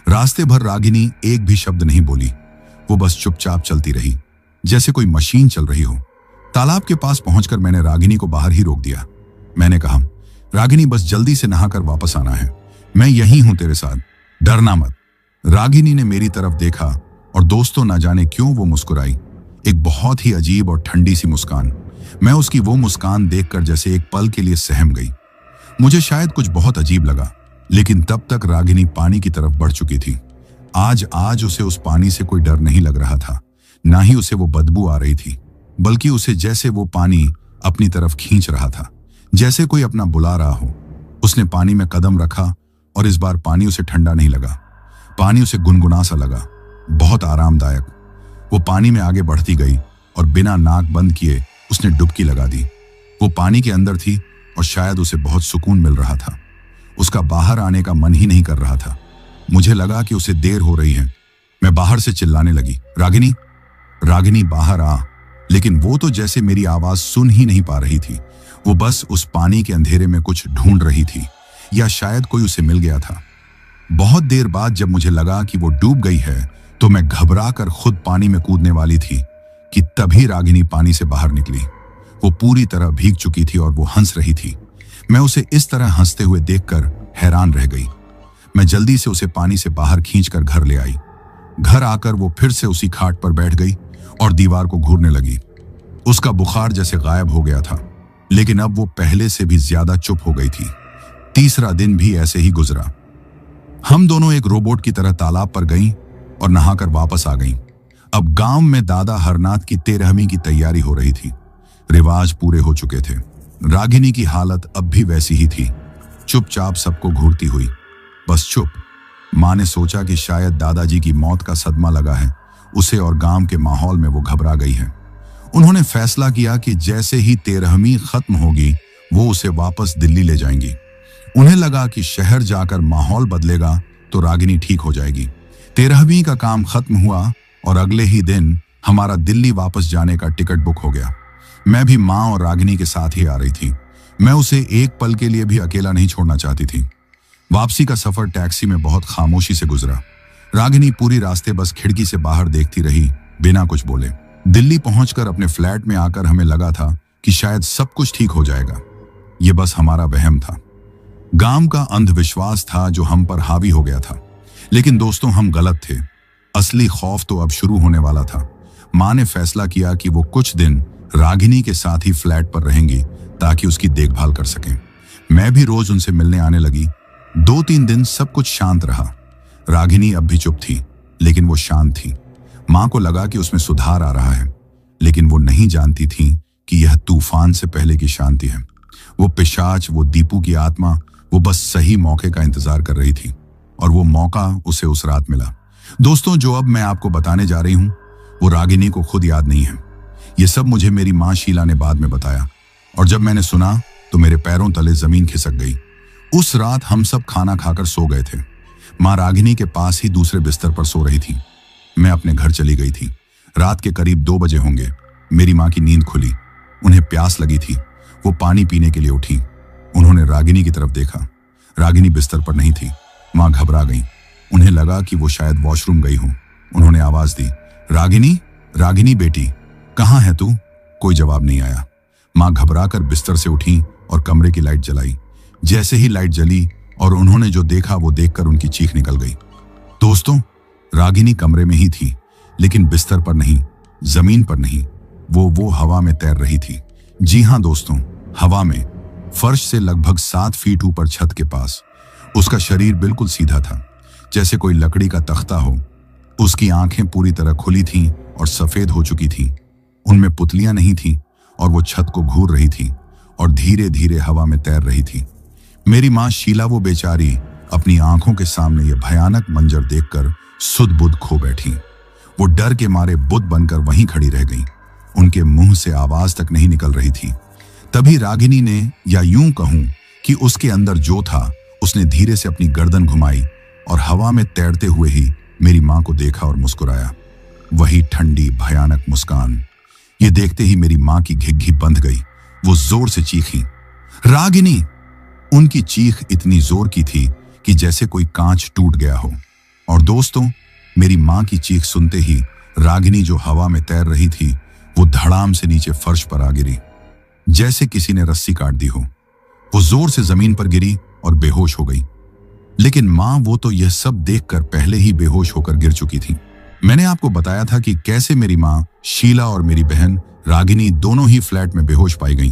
रास्ते भर रागिनी एक भी शब्द नहीं बोली। वो बस चुपचाप चलती रही, जैसे कोई मशीन चल रही हो। तालाब के पास पहुंचकर मैंने रागिनी को बाहर ही रोक दिया। मैंने कहा, रागिनी बस जल्दी से नहाकर वापस आना है, मैं यहीं हूं तेरे साथ, डरना मत। रागिनी ने मेरी तरफ देखा और दोस्तों, ना जाने क्यों वो मुस्कुराई, एक बहुत ही अजीब और ठंडी सी मुस्कान। मैं उसकी वो मुस्कान देखकर जैसे एक पल के लिए सहम गई। मुझे शायद कुछ बहुत अजीब लगा, लेकिन तब तक रागिनी पानी की तरफ बढ़ चुकी थी। आज उसे उस पानी से कोई डर नहीं लग रहा था, ना ही उसे वो बदबू आ रही थी, बल्कि उसे जैसे वो पानी अपनी तरफ खींच रहा था, जैसे कोई अपना बुला रहा हो। उसने पानी में कदम रखा और इस बार पानी उसे ठंडा नहीं लगा, पानी उसे गुनगुना सा लगा, बहुत आरामदायक। वो पानी में आगे बढ़ती गई और बिना नाक बंद किए उसने डुबकी लगा दी। वो पानी के अंदर थी और शायद उसे बहुत सुकून मिल रहा था। उसका बाहर आने का मन ही नहीं कर रहा था। मुझे लगा कि उसे देर हो रही है। मैं बाहर से चिल्लाने लगी, रागिनी, रागिनी बाहर आ। लेकिन वो तो जैसे मेरी आवाज सुन ही नहीं पा रही थी। वो बस उस पानी के अंधेरे में कुछ ढूंढ रही थी, या शायद कोई उसे मिल गया था। बहुत देर बाद जब मुझे लगा कि वो डूब गई है, तो मैं घबरा कर खुद पानी में कूदने वाली थी कि तभी रागिनी पानी से बाहर निकली। वो पूरी तरह भीग चुकी थी और वो हंस रही थी। मैं उसे इस तरह हंसते हुए देखकर हैरान रह गई। मैं जल्दी से उसे पानी से बाहर खींचकर घर ले आई। घर आकर वो फिर से उसी खाट पर बैठ गई और दीवार को घूरने लगी। उसका बुखार जैसे गायब हो गया था, लेकिन अब वो पहले से भी ज्यादा चुप हो गई थी। तीसरा दिन भी ऐसे ही गुजरा। हम दोनों एक रोबोट की तरह तालाब पर गईं और नहाकर वापस आ गईं। अब गांव में दादा हरनाथ की 13वीं की तैयारी हो रही थी। रिवाज पूरे हो चुके थे। रागिनी की हालत अब भी वैसी ही थी, चुपचाप सबको घूरती हुई, बस चुप। माँ ने सोचा कि शायद दादाजी की मौत का सदमा लगा है उसे, और गांव के माहौल में वो घबरा गई है। उन्होंने फैसला किया कि जैसे ही 13वीं खत्म होगी, वो उसे वापस दिल्ली ले जाएंगी। उन्हें लगा कि शहर जाकर माहौल बदलेगा तो रागिनी ठीक हो जाएगी। 13वीं का काम खत्म हुआ और अगले ही दिन हमारा दिल्ली वापस जाने का टिकट बुक हो गया। मैं भी माँ और रागिनी के साथ ही आ रही थी। मैं उसे एक पल के लिए भी अकेला नहीं छोड़ना चाहती थी। वापसी का सफर टैक्सी में बहुत खामोशी से गुजरा। रागिनी पूरी रास्ते बस खिड़की से बाहर देखती रही, बिना कुछ बोले। दिल्ली पहुंचकर अपने फ्लैट में आकर हमें लगा था कि शायद सब कुछ ठीक हो जाएगा। ये बस हमारा वहम था, गांव का अंधविश्वास था जो हम पर हावी हो गया था। लेकिन दोस्तों, हम गलत थे। असली खौफ तो अब शुरू होने वाला था। माँ ने फैसला किया कि वो कुछ दिन रागिनी के साथ ही फ्लैट पर रहेंगी ताकि उसकी देखभाल कर सकें। मैं भी रोज उनसे मिलने आने लगी। 2-3 दिन सब कुछ शांत रहा। रागिनी अब भी चुप थी, लेकिन वो शांत थी। मां को लगा कि उसमें सुधार आ रहा है, लेकिन वो नहीं जानती थी कि यह तूफान से पहले की शांति है। वो पिशाच, वो दीपू की आत्मा, वो बस सही मौके का इंतजार कर रही थी, और वो मौका उसे उस रात मिला। दोस्तों, जो अब मैं आपको बताने जा रही हूं, वो रागिनी को खुद याद नहीं है। ये सब मुझे मेरी मां शीला ने बाद में बताया, और जब मैंने सुना तो मेरे पैरों तले जमीन खिसक गई। उस रात हम सब खाना खाकर सो गए थे। मां रागिनी के पास ही दूसरे बिस्तर पर सो रही थी। मैं अपने घर चली गई थी। रात के करीब 2 बजे होंगे। मेरी मां की नींद खुली। उन्हें प्यास लगी थी। वो पानी पीने के लिए उठी। उन्होंने रागिनी की तरफ देखा। रागिनी बिस्तर पर नहीं थी। मां घबरा गई। उन्हें लगा कि वो शायद वॉशरूम गई हो। उन्होंने आवाज दी, रागिनी, रागिनी बेटी, कहाँ है तू? कोई जवाब नहीं आया। मां घबराकर बिस्तर से उठी और कमरे की लाइट जलाई। जैसे ही लाइट जली और उन्होंने जो देखा वो देखकर उनकी चीख निकल गई। दोस्तों, रागिनी कमरे में ही थी, लेकिन बिस्तर पर नहीं, जमीन पर नहीं, वो हवा में तैर रही थी। जी हां दोस्तों, हवा में, फर्श से लगभग 7 फीट ऊपर छत के पास। उसका शरीर बिल्कुल सीधा था, जैसे कोई लकड़ी का तख्ता हो। उसकी आंखें पूरी तरह खुली थीं और सफेद हो चुकी थीं। उनमें पुतलियां नहीं थीं और वो छत को घूर रही थी और धीरे धीरे हवा में तैर रही थी। मेरी मां शीला, वो बेचारी, अपनी आंखों के सामने ये भयानक मंजर देखकर सुध-बुध खो बैठी। वो डर के मारे बुत बनकर वहीं खड़ी रह गई। उनके मुंह से आवाज तक नहीं निकल रही थी। तभी रागिनी ने, या यूं कहूं कि उसके अंदर जो था, उसने धीरे से अपनी गर्दन घुमाई और हवा में तैरते हुए ही मेरी मां को देखा और मुस्कुराया। वही ठंडी भयानक मुस्कान। ये देखते ही मेरी मां की घिघी बंध गई। वो जोर से चीखी, रागिनी! उनकी चीख इतनी जोर की थी कि जैसे कोई कांच टूट गया हो। और दोस्तों, मेरी मां की चीख सुनते ही रागिनी, जो हवा में तैर रही थी, वो धड़ाम से नीचे फर्श पर आ गिरी, जैसे किसी ने रस्सी काट दी हो। वो जोर से जमीन पर गिरी और बेहोश हो गई। लेकिन मां, वो तो यह सब देखकर पहले ही बेहोश होकर गिर चुकी थी। मैंने आपको बताया था कि कैसे मेरी मां शीला और मेरी बहन रागिनी दोनों ही फ्लैट में बेहोश पाई गईं।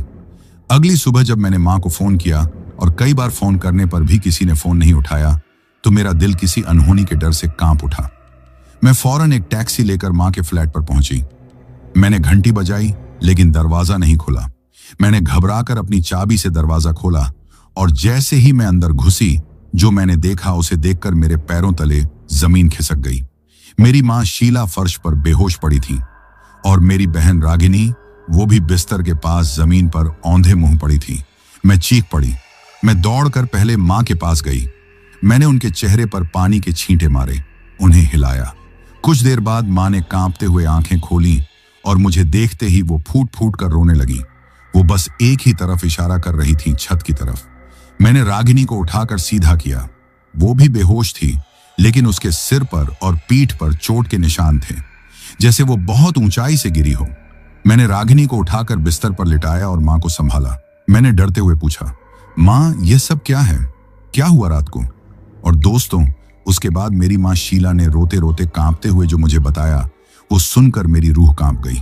अगली सुबह जब मैंने मां को फोन किया और कई बार फोन करने पर भी किसी ने फोन नहीं उठाया, तो मेरा दिल किसी अनहोनी के डर से कांप उठा। मैं फौरन एक टैक्सी लेकर मां के फ्लैट पर पहुंची। मैंने घंटी बजाई, लेकिन दरवाजा नहीं खुला। मैंने घबराकर अपनी चाबी से दरवाजा खोला और जैसे ही मैं अंदर घुसी, जो मैंने देखा उसे देखकर मेरे पैरों तले जमीन खिसक गई। मेरी मां शीला फर्श पर बेहोश पड़ी थी और मेरी बहन रागिनी, वो भी बिस्तर के पास जमीन पर औंधे मुंह पड़ी थी। मैं चीख पड़ी। मैं दौड़कर पहले मां के पास गई। मैंने उनके चेहरे पर पानी के छींटे मारे, उन्हें हिलाया। कुछ देर बाद मां ने कांपते हुए आंखें खोली और मुझे देखते ही वो फूट फूट कर रोने लगी। वो बस एक ही तरफ इशारा कर रही थी, छत की तरफ। मैंने रागिनी को उठाकर सीधा किया। वो भी बेहोश थी, लेकिन उसके सिर पर और पीठ पर चोट के निशान थे, जैसे वो बहुत ऊंचाई से गिरी हो। मैंने रागिनी को उठाकर बिस्तर पर लिटाया और मां को संभाला। मैंने डरते हुए पूछा, मां, ये सब क्या है? क्या हुआ रात को? और दोस्तों, उसके बाद मेरी मां शीला ने रोते रोते, कांपते हुए जो मुझे बताया, वो सुनकर मेरी रूह कांप गई।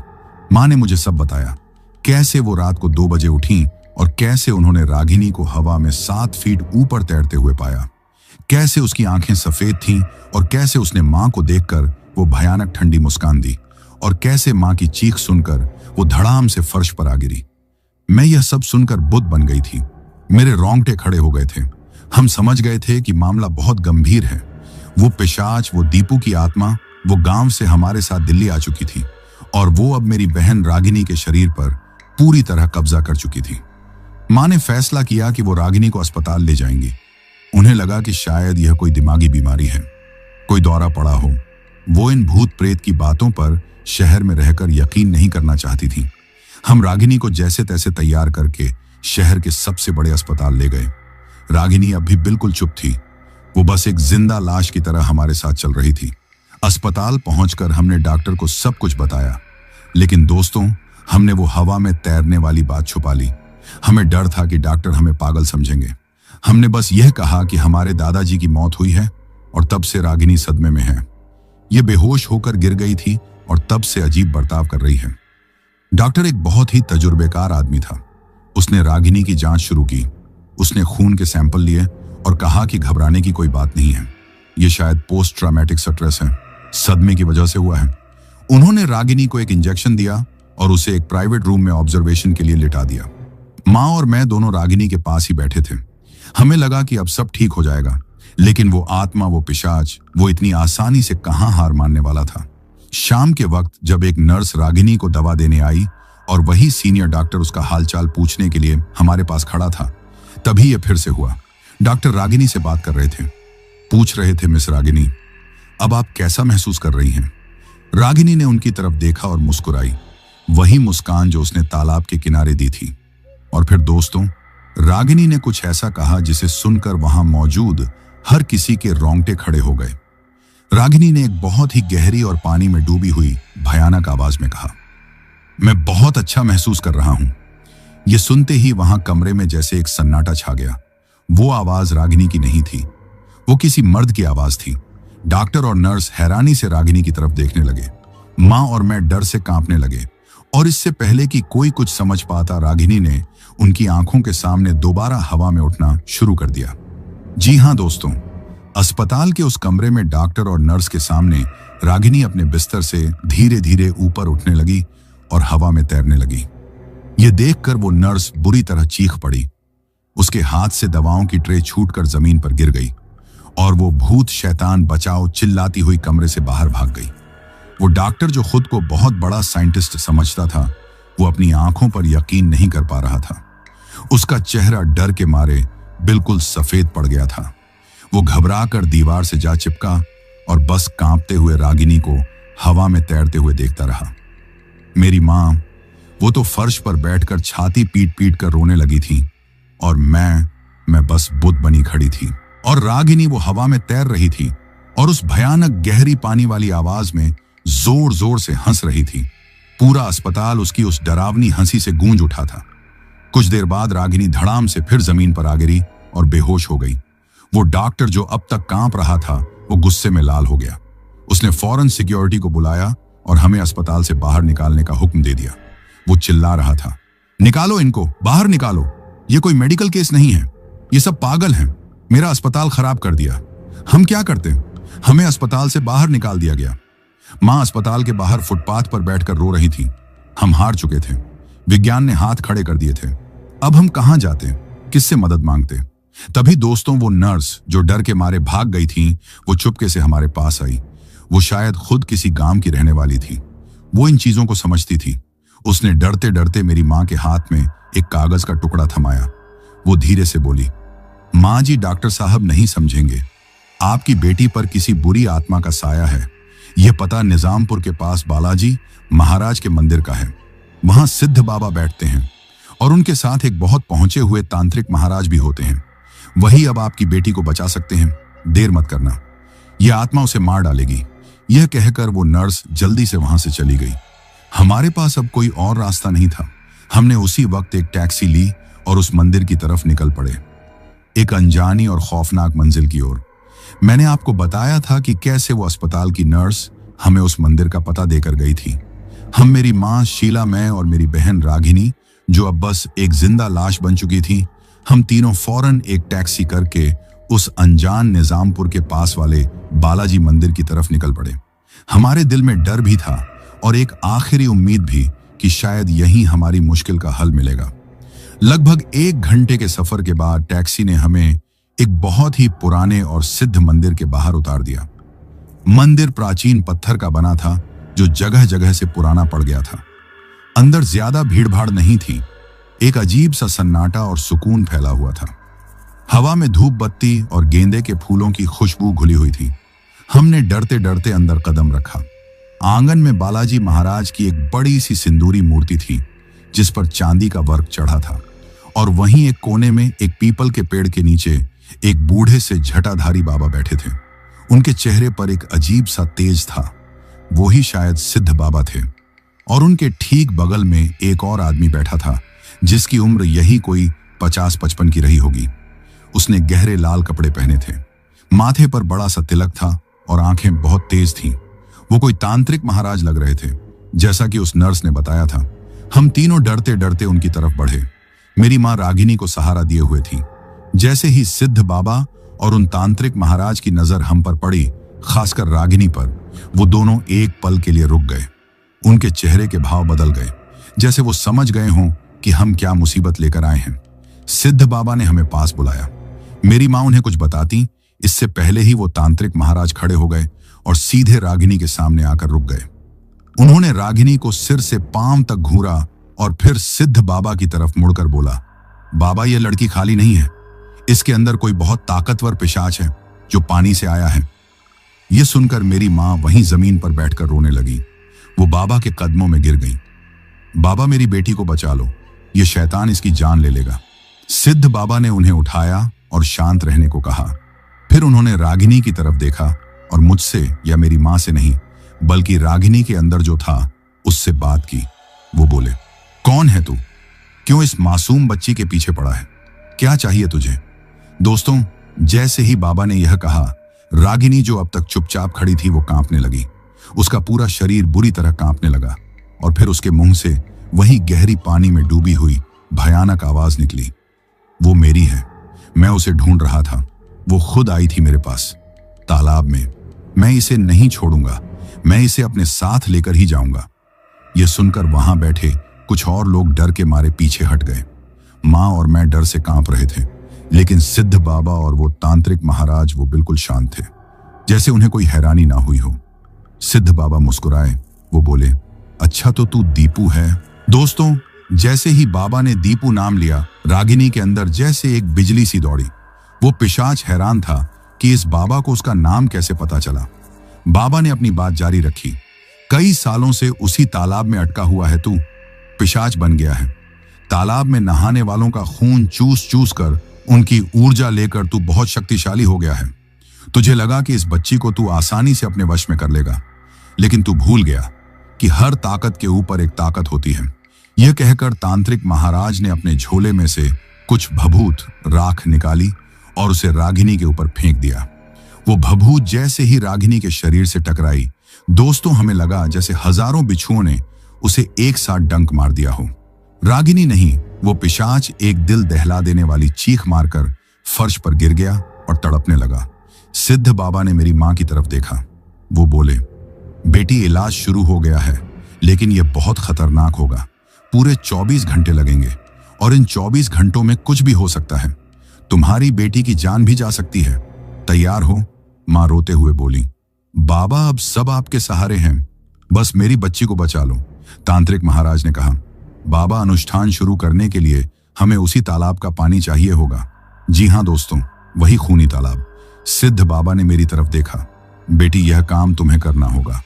मां ने मुझे सब बताया, कैसे वो रात को 2 बजे उठी और कैसे उन्होंने रागिनी को हवा में 7 फीट ऊपर तैरते हुए पाया, कैसे उसकी आंखें सफेद थीं और कैसे उसने मां को देखकर वो भयानक ठंडी मुस्कान दी, और कैसे मां की चीख सुनकर वो धड़ाम से फर्श पर आ गिरी। मैं यह सब सुनकर बुत बन गई थी। मेरे रोंगटे खड़े हो गए थे। हम समझ गए थे कि मामला बहुत गंभीर है। वो पिशाच, वो दीपू की आत्मा, वो गांव से हमारे साथ दिल्ली आ चुकी थी और वो अब मेरी बहन रागिनी के शरीर पर पूरी तरह कब्जा कर चुकी थी। मां ने फैसला किया कि वो रागिनी को अस्पताल ले जाएंगी। उन्हें लगा कि शायद यह कोई दिमागी बीमारी है, कोई दौरा पड़ा हो। वो इन भूत प्रेत की बातों पर शहर में रहकर यकीन नहीं करना चाहती थी। हम रागिनी को जैसे तैसे तैयार करके शहर के सबसे बड़े अस्पताल ले गए। रागिनी अब भी बिल्कुल चुप थी। वो बस एक जिंदा लाश की तरह हमारे साथ चल रही थी। अस्पताल पहुंचकर हमने डॉक्टर को सब कुछ बताया, लेकिन दोस्तों, हमने वो हवा में तैरने वाली बात छुपा ली। हमें डर था कि डॉक्टर हमें पागल समझेंगे। हमने बस यह कहा कि हमारे दादाजी की मौत हुई है और तब से रागिनी सदमे में है। ये बेहोश होकर गिर गई थी और तब से अजीब बर्ताव कर रही है। डॉक्टर एक बहुत ही तजुर्बेकार आदमी था। उसने रागिनी की जांच शुरू की। उसने खून के सैंपल लिए और कहा कि घबराने की कोई बात नहीं है, ये शायद पोस्ट ट्रॉमेटिक स्ट्रेस है, सदमे की वजह से हुआ है। उन्होंने रागिनी को एक इंजेक्शन दिया और उसे एक प्राइवेट रूम में ऑब्जर्वेशन के लिए लिटा दिया। माँ और मैं दोनों रागिनी के पास ही बैठे थे। हमें लगा कि अब सब ठीक हो जाएगा, लेकिन वो आत्मा, वो पिशाच, वो इतनी आसानी से कहाँ हार मानने वाला था। शाम के वक्त जब एक नर्स रागिनी को दवा देने आई और वही सीनियर डॉक्टर उसका हालचाल पूछने के लिए हमारे पास खड़ा था, तभी ये फिर से हुआ। डॉक्टर रागिनी से बात कर रहे थे, पूछ रहे थे, मिस रागिनी, अब आप कैसा महसूस कर रही हैं? रागिनी ने उनकी तरफ देखा और मुस्कुराई, वही मुस्कान जो उसने तालाब के किनारे दी थी। और फिर दोस्तों, रागिनी ने कुछ ऐसा कहा जिसे सुनकर वहां मौजूद हर किसी के रोंगटे खड़े हो गए। रागिनी ने एक बहुत ही गहरी और पानी में डूबी हुई भयानक आवाज में कहा, मैं बहुत अच्छा महसूस कर रहा हूं। यह सुनते ही वहां कमरे में जैसे एक सन्नाटा छा गया। वो आवाज रागिनी की नहीं थी, वो किसी मर्द की आवाज थी। डॉक्टर और नर्स हैरानी से रागिनी की तरफ देखने लगे। माँ और मैं डर से कांपने लगे और इससे पहले कि कोई कुछ समझ पाता, रागिनी ने उनकी आंखों के सामने दोबारा हवा में उठना शुरू कर दिया। जी हां दोस्तों, अस्पताल के उस कमरे में डॉक्टर और नर्स के सामने रागिनी अपने बिस्तर से धीरे धीरे ऊपर उठने लगी और हवा में तैरने लगी। यह देखकर वो नर्स बुरी तरह चीख पड़ी। उसके हाथ से दवाओं की ट्रे छूटकर जमीन पर गिर गई और वो भूत शैतान बचाओ चिल्लाती हुई कमरे से बाहर भाग गई। वो डॉक्टर जो खुद को बहुत बड़ा साइंटिस्ट समझता था, वो अपनी आंखों पर यकीन नहीं कर पा रहा था। उसका चेहरा डर के मारे बिल्कुल सफेद पड़ गया था। वो घबराकर दीवार से जा चिपका और बस कांपते हुए रागिनी को हवा में तैरते हुए देखता रहा। मेरी माँ, वो तो फर्श पर बैठकर छाती पीट पीट कर रोने लगी थी और मैं बस बुत बनी खड़ी थी। और रागिनी वो हवा में तैर रही थी और उस भयानक गहरी पानी वाली आवाज में जोर जोर से हंस रही थी। पूरा अस्पताल उसकी उस डरावनी हंसी से गूंज उठा था। कुछ देर बाद रागिनी धड़ाम से फिर जमीन पर आ गिरी और बेहोश हो गई। वो डॉक्टर जो अब तक कांप रहा था, वो गुस्से में लाल हो गया। उसने फौरन सिक्योरिटी को बुलाया और हमें अस्पताल से बाहर निकालने का हुक्म दे दिया। वो चिल्ला रहा था, निकालो इनको, बाहर निकालो, ये कोई मेडिकल केस नहीं है, ये सब पागल हैं, मेरा अस्पताल खराब कर दिया। हम क्या करते? हमें अस्पताल से बाहर निकाल दिया गया। माँ अस्पताल के बाहर फुटपाथ पर बैठकर रो रही थी। हम हार चुके थे, विज्ञान ने हाथ खड़े कर दिए थे। अब हम कहां जाते, किससे मदद मांगते? तभी दोस्तों, वो नर्स जो डर के मारे भाग गई थी, वो चुपके से हमारे पास आई। वो शायद खुद किसी गांव की रहने वाली थी। वो इन चीजों को समझती थी। उसने डरते डरते मेरी माँ के हाथ में एक कागज का टुकड़ा थमाया। वो धीरे से बोली, माँ जी, डॉक्टर साहब नहीं समझेंगे, आपकी बेटी पर किसी बुरी आत्मा का साया है। यह पता निजामपुर के पास बालाजी महाराज के मंदिर का है। वहां सिद्ध बाबा बैठते हैं और उनके साथ एक बहुत पहुंचे हुए तांत्रिक महाराज भी होते हैं। वही अब आपकी बेटी को बचा सकते हैं। देर मत करना, यह आत्मा उसे मार डालेगी। यह कहकर वो नर्स जल्दी से वहां से चली गई। हमारे पास अब कोई और रास्ता नहीं था। हमने उसी वक्त एक टैक्सी ली और उस मंदिर की तरफ निकल पड़े, एक अनजानी और खौफनाक मंजिल की ओर। मैंने आपको बताया था कि कैसे वो अस्पताल की नर्स हमें उस मंदिर का पता देकर गई थी। हम, मेरी माँ शीला, मैं और मेरी बहन रागिनी, जो अब बस एक जिंदा लाश बन चुकी थी, हम तीनों फौरन एक टैक्सी करके उस अनजान निजामपुर के पास वाले बालाजी मंदिर की तरफ निकल पड़े। हमारे दिल में डर भी था और एक आखिरी उम्मीद भी कि शायद यहीं हमारी मुश्किल का हल मिलेगा। लगभग 1 घंटे के सफर के बाद टैक्सी ने हमें एक बहुत ही पुराने और सिद्ध मंदिर के बाहर उतार दिया। मंदिर प्राचीन पत्थर का बना था जो जगह जगह से पुराना पड़ गया था। अंदर ज्यादा भीड़भाड़ नहीं थी। एक अजीब सा सन्नाटा और सुकून फैला हुआ था। हवा में धूप बत्ती और गेंदे के फूलों की खुशबू घुली हुई थी। हमने डरते डरते अंदर कदम रखा। आंगन में बालाजी महाराज की एक बड़ी सी सिंदूरी मूर्ति थी जिस पर चांदी का वर्क चढ़ा था, और वहीं एक कोने में एक पीपल के पेड़ के नीचे एक बूढ़े से झटाधारी बाबा बैठे थे। उनके चेहरे पर एक अजीब सा तेज था। वो ही शायद सिद्ध बाबा थे। और उनके ठीक बगल में एक और आदमी बैठा था जिसकी उम्र यही कोई 50-55 की रही होगी। उसने गहरे लाल कपड़े पहने थे, माथे पर बड़ा सा तिलक था और आंखें बहुत तेज थीं। वो कोई तांत्रिक महाराज लग रहे थे, जैसा कि उस नर्स ने बताया था। हम तीनों डरते डरते उनकी तरफ बढ़े। मेरी माँ रागिनी को सहारा दिए हुए थी। जैसे ही सिद्ध बाबा और उन तांत्रिक महाराज की नजर हम पर पड़ी, खासकर रागिनी पर, वो दोनों एक पल के लिए रुक गए। उनके चेहरे के भाव बदल गए, जैसे वो समझ गए हों कि हम क्या मुसीबत लेकर आए हैं। सिद्ध बाबा ने हमें पास बुलाया। मेरी माँ उन्हें कुछ बताती, इससे पहले ही वो तांत्रिक महाराज खड़े हो गए और सीधे रागिनी के सामने आकर रुक गए। उन्होंने रागिनी को सिर से पांव तक घूरा और फिर सिद्ध बाबा की तरफ मुड़कर बोला, बाबा, ये लड़की खाली नहीं है। इसके अंदर कोई बहुत ताकतवर पिशाच है जो पानी से आया है। ये सुनकर मेरी माँ वहीं जमीन पर बैठकर रोने लगी। वो बाबा के कदमों में गिर गई। बाबा, मेरी बेटी को बचा लो, ये शैतान इसकी जान ले लेगा। सिद्ध बाबा ने उन्हें उठाया और शांत रहने को कहा। फिर उन्होंने रागिनी की तरफ देखा और मुझसे या मेरी माँ से नहीं, बल्कि रागिनी के अंदर जो था उससे बात की। वो बोले, कौन है तू? क्यों इस मासूम बच्ची के पीछे पड़ा है? क्या चाहिए तुझे? दोस्तों, जैसे ही बाबा ने यह कहा, रागिनी जो अब तक चुपचाप खड़ी थी वो कांपने लगी। उसका पूरा शरीर बुरी तरह कांपने लगा और फिर उसके मुंह से वही गहरी पानी में डूबी हुई भयानक आवाज निकली, वो मेरी है, मैं उसे ढूंढ रहा था, वो खुद आई थी मेरे पास तालाब में, मैं इसे नहीं छोड़ूंगा, मैं इसे अपने साथ लेकर ही जाऊंगा। यह सुनकर वहां बैठे कुछ और लोग डर के मारे पीछे हट गए। माँ और मैं डर से कांप रहे थे, लेकिन सिद्ध बाबा और वो तांत्रिक महाराज वो बिल्कुल शांत थे, जैसे उन्हें कोई हैरानी ना हुई हो। सिद्ध बाबा मुस्कुराए, वो बोले, अच्छा तो तू दीपू है। दोस्तों, जैसे ही बाबा ने दीपू नाम लिया, रागिनी के अंदर जैसे एक बिजली सी दौड़ी। वो पिशाच हैरान था कि इस बाबा को उसका नाम कैसे पता चला। बाबा ने अपनी बात जारी रखी, कई सालों से उसी तालाब में अटका हुआ है तू, पिशाच बन गया है। तालाब में नहाने वालों का खून चूस चूस कर उनकी ऊर्जा लेकर तू बहुत शक्तिशाली हो गया है। तुझे लगा कि इस बच्ची को तू आसानी से अपने वश में कर लेगा, लेकिन तू भूल गया कि हर ताकत के ऊपर एक ताकत होती है। यह कहकर तांत्रिक महाराज ने अपने झोले में से कुछ भभूत राख निकाली और उसे रागिनी के ऊपर फेंक दिया। वो भभूत जैसे ही रागिनी के शरीर से टकराई, दोस्तों, हमें लगा जैसे हजारों बिच्छुओं ने उसे एक साथ डंक मार दिया हो। रागिनी नहीं, वो पिशाच एक दिल दहला देने वाली चीख मारकर फर्श पर गिर गया और तड़पने लगा। सिद्ध बाबा ने मेरी मां की तरफ देखा। वो बोले, बेटी, इलाज शुरू हो गया है, लेकिन यह बहुत खतरनाक होगा। पूरे 24 घंटे लगेंगे और इन 24 घंटों में कुछ भी हो सकता है। तुम्हारी बेटी की जान भी जा सकती है। तैयार हो? मां रोते हुए बोली। बाबा, अब सब आपके सहारे हैं, बस मेरी बच्ची को बचा लो, तांत्रिक महाराज ने कहा। बाबा, अनुष्ठान शुरू करने के लिए हमें उसी तालाब का पानी चाहिए होगा। जी हाँ दोस्तों, वही खूनी तालाब। सिद्ध बाबा ने मेरी तरफ देखा। बेटी, यह काम तुम्हें करना होगा।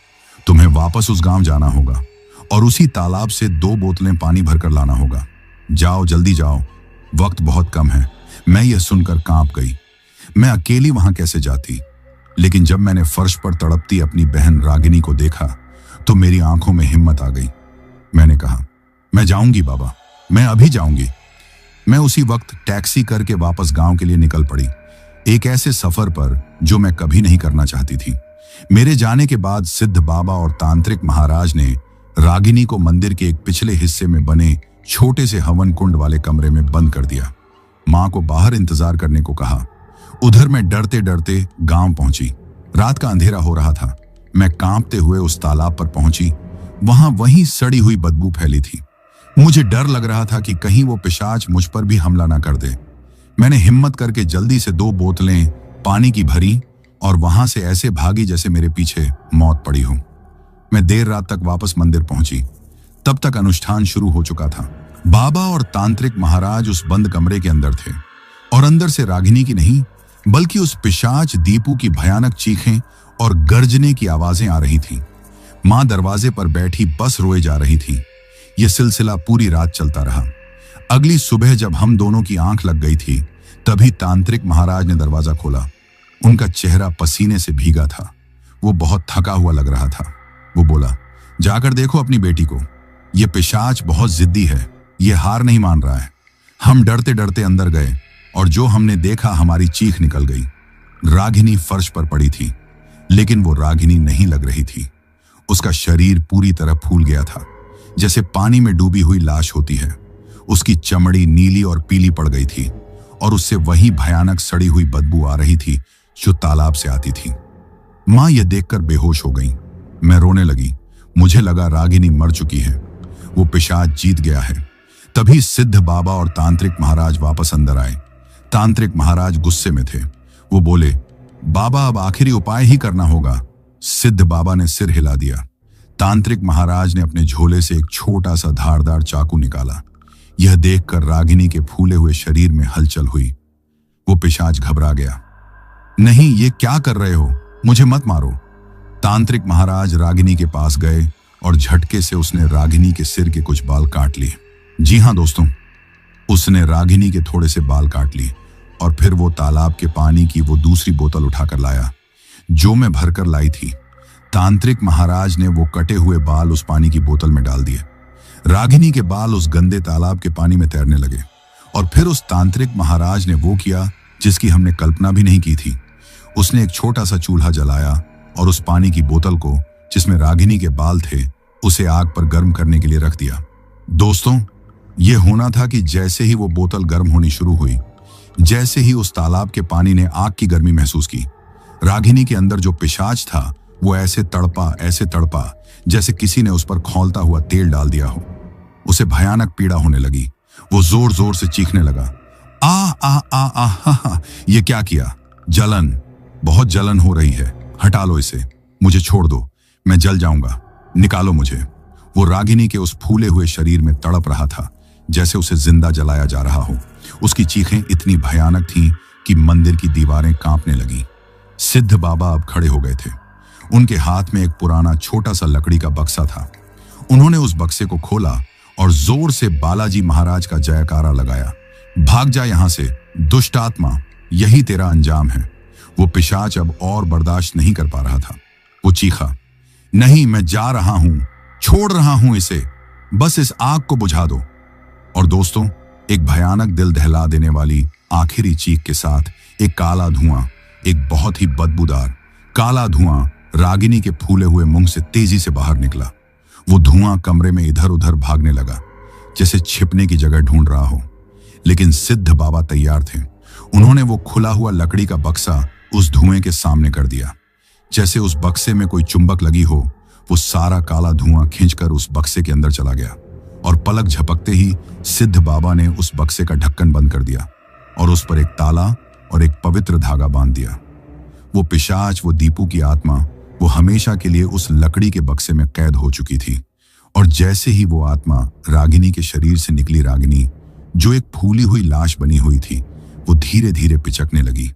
तुम्हें वापस उस गांव जाना होगा और उसी तालाब से 2 बोतलें पानी भरकर लाना होगा। जाओ, जल्दी जाओ, वक्त बहुत कम है। मैं यह सुनकर कांप गई। मैं अकेली वहां कैसे जाती? लेकिन जब मैंने फर्श पर तड़पती अपनी बहन रागिनी को देखा तो मेरी आंखों में हिम्मत आ गई। मैंने कहा, मैं जाऊंगी बाबा, मैं अभी जाऊंगी। मैं उसी वक्त टैक्सी करके वापस गांव के लिए निकल पड़ी, एक ऐसे सफर पर जो मैं कभी नहीं करना चाहती थी। मेरे जाने के बाद सिद्ध बाबा और तांत्रिक महाराज ने रागिनी को मंदिर के एक पिछले हिस्से में बने छोटे से हवन कुंड वाले कमरे में बंद कर दिया। मां को बाहर इंतजार करने को कहा। उधर मैं डरते डरते गांव पहुंची। रात का अंधेरा हो रहा था। मैं कांपते हुए उस तालाब पर पहुंची। वहां वही सड़ी हुई बदबू फैली थी। मुझे डर लग रहा था कि कहीं वो पिशाच मुझ पर भी हमला ना कर दे। मैंने हिम्मत करके जल्दी से 2 बोतलें पानी की भरी और वहां से ऐसे भागी जैसे मेरे पीछे मौत पड़ी हो। मैं देर रात तक वापस मंदिर पहुंची। तब तक अनुष्ठान शुरू हो चुका था। बाबा और तांत्रिक महाराज उस बंद कमरे के अंदर थे और अंदर से रागिनी की नहीं, बल्कि उस पिशाच दीपू की भयानक चीखें और गर्जने की आवाजें आ रही थीं। मां दरवाजे पर बैठी बस रोए जा रही थी। यह सिलसिला पूरी रात चलता रहा। अगली सुबह जब हम दोनों की आंख लग गई थी, तभी तांत्रिक महाराज ने दरवाजा खोला। उनका चेहरा पसीने से भीगा था। वो बहुत थका हुआ लग रहा था। वो बोला, जाकर देखो अपनी बेटी को, यह पिशाच बहुत जिद्दी है, यह हार नहीं मान रहा है। हम डरते डरते अंदर गए और जो हमने देखा, हमारी चीख निकल गई। रागिनी फर्श पर पड़ी थी, लेकिन वो रागिनी नहीं लग रही थी। उसका शरीर पूरी तरह फूल गया था, जैसे पानी में डूबी हुई लाश होती है। उसकी चमड़ी नीली और पीली पड़ गई थी और उससे वही भयानक सड़ी हुई बदबू आ रही थी जो तालाब से आती थी। माँ यह देखकर बेहोश हो गई। मैं रोने लगी। मुझे लगा रागिनी मर चुकी है, वो पिशाच जीत गया है। तभी सिद्ध बाबा और तांत्रिक महाराज वापस अंदर आए। तांत्रिक महाराज गुस्से में थे। वो बोले, बाबा अब आखिरी उपाय ही करना होगा। सिद्ध बाबा ने सिर हिला दिया। तांत्रिक महाराज ने अपने झोले से एक छोटा सा धारदार चाकू निकाला। यह देखकर रागिनी के फूले हुए शरीर में हलचल हुई। वो पिशाच घबरा गया। नहीं, ये क्या कर रहे हो? मुझे मत मारो। तांत्रिक महाराज रागिनी के पास गए और झटके से उसने रागिनी के सिर के कुछ बाल काट लिए। जी हाँ दोस्तों, उसने रागिनी के थोड़े से बाल काट लिए और फिर वो तालाब के पानी की वो दूसरी बोतल उठाकर लाया जो मैं भरकर लाई थी। तांत्रिक महाराज ने वो कटे हुए बाल उस पानी की बोतल में डाल दिए। रागिनी के बाल उस गंदे तालाब के पानी में तैरने लगे और फिर उस तांत्रिक महाराज ने वो किया जिसकी हमने कल्पना भी नहीं की थी। उसने एक छोटा सा चूल्हा जलाया और उस पानी की बोतल को, जिसमें रागिनी के बाल थे, उसे आग पर गर्म करने के लिए रख दिया। दोस्तों, यह होना था कि जैसे ही वो बोतल गर्म होनी शुरू हुई, जैसे ही उस तालाब के पानी ने आग की गर्मी महसूस की, रागिनी के अंदर जो पिशाच था वो ऐसे तड़पा जैसे किसी ने उस पर खौलता हुआ तेल डाल दिया हो। उसे भयानक पीड़ा होने लगी। वो जोर जोर से चीखने लगा, आ आ आ आ हा हा। ये क्या किया? जलन, बहुत जलन हो रही है। हटा लो इसे, मुझे छोड़ दो, मैं जल जाऊंगा, निकालो मुझे। वो रागिनी के उस फूले हुए शरीर में तड़प रहा था जैसे उसे जिंदा जलाया जा रहा हो। उसकी चीखें इतनी भयानक थीं कि मंदिर की दीवारें कांपने लगीं। सिद्ध बाबा अब खड़े हो गए थे। उनके हाथ में एक पुराना छोटा सा लकड़ी का बक्सा था। उन्होंने उस बक्से को खोला और जोर से बालाजी महाराज का जयकारा लगाया। भाग जा यहां से, दुष्ट आत्मा, यही तेरा अंजाम है। वो पिशाच अब और बर्दाश्त नहीं कर पा रहा था। वो चीखा, नहीं, मैं जा रहा हूं, छोड़ रहा हूं इसे, बस इस आग को बुझा दो। और दोस्तों, एक भयानक दिल दहला देने वाली आखिरी चीख के साथ एक काला धुआं, एक बहुत ही बदबूदार काला धुआं रागिनी के फूले हुए मुंह से तेजी से बाहर निकला। वो धुआं कमरे में इधर उधर भागने लगा जैसे छिपने की जगह ढूंढ रहा हो। लेकिन सिद्ध बाबा तैयार थे। उन्होंने वो खुला हुआ लकड़ी का बक्सा उस धुएं के सामने कर दिया। जैसे उस बक्से में कोई चुंबक लगी हो, वो सारा काला धुआं खींचकर उस बक्से के अंदर चला गया और पलक झपकते ही सिद्ध बाबा ने उस बक्से का ढक्कन बंद कर दिया और उस पर एक ताला और एक पवित्र धागा बांध दिया। वो पिशाच, वो दीपू की आत्मा, वो हमेशा के लिए उस लकड़ी के बक्से में कैद हो चुकी थी। और जैसे ही वो आत्मा रागिनी के शरीर से निकली, रागिनी जो एक फूली हुई लाश बनी हुई थी, वो धीरे धीरे पिचकने लगी।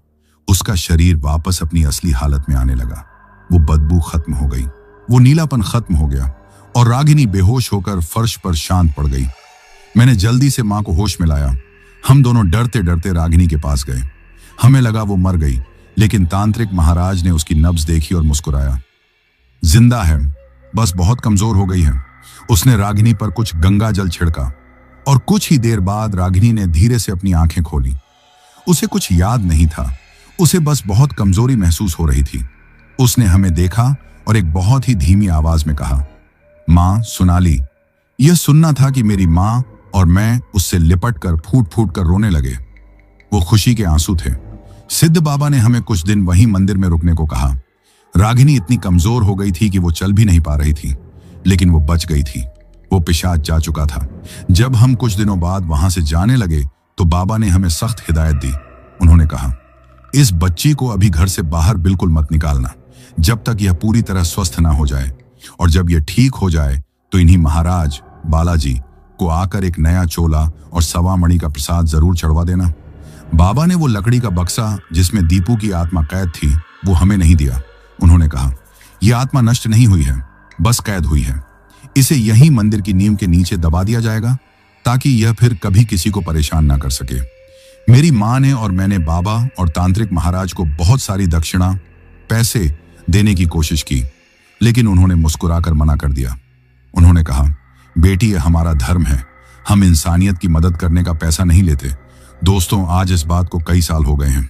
उसका शरीर वापस अपनी असली हालत में आने लगा। वो बदबू खत्म हो गई, वो नीलापन खत्म हो गया और रागिनी बेहोश होकर फर्श पर शांत पड़ गई। मैंने जल्दी से माँ को होश में लाया। हम दोनों डरते डरते रागिनी के पास गए। हमें लगा वो मर गई, लेकिन तांत्रिक महाराज ने उसकी नब्ज देखी और मुस्कुराया। जिंदा है, बस बहुत कमजोर हो गई है। उसने रागिनी पर कुछ गंगा जल छिड़का और कुछ ही देर बाद रागिनी ने धीरे से अपनी आंखें खोली। उसे कुछ याद नहीं था, उसे बस बहुत कमजोरी महसूस हो रही थी। उसने हमें देखा और एक बहुत ही धीमी आवाज में कहा, माँ सोनाली। यह सुनना था कि मेरी माँ और मैं उससे लिपट कर फूट फूट कर रोने लगे। वो खुशी के आंसू थे। सिद्ध बाबा ने हमें कुछ दिन वहीं मंदिर में रुकने को कहा। रागिनी इतनी कमजोर हो गई थी कि वो चल भी नहीं पा रही थी, लेकिन वो बच गई थी। वो पिशाच जा चुका था। जब हम कुछ दिनों बाद वहां से जाने लगे तो बाबा ने हमें सख्त हिदायत दी। उन्होंने कहा, इस बच्ची को अभी घर से बाहर बिल्कुल मत निकालना जब तक यह पूरी तरह स्वस्थ ना हो जाए, और जब यह ठीक हो जाए तो इन्हीं महाराज बालाजी को आकर एक नया चोला और सवा मणि का प्रसाद जरूर चढ़वा देना। बाबा ने वो लकड़ी का बक्सा जिसमें दीपू की आत्मा कैद थी, वो हमें नहीं दिया। उन्होंने कहा, यह आत्मा नष्ट नहीं हुई है, बस कैद हुई है। इसे यहीं मंदिर की नींव के नीचे दबा दिया जाएगा ताकि यह फिर कभी किसी को परेशान ना कर सके। मेरी माँ ने और मैंने बाबा और तांत्रिक महाराज को बहुत सारी दक्षिणा, पैसे देने की कोशिश की, लेकिन उन्होंने मुस्कुराकर मना कर दिया। उन्होंने कहा, बेटी, यह हमारा धर्म है, हम इंसानियत की मदद करने का पैसा नहीं लेते। दोस्तों, आज इस बात को कई साल हो गए हैं।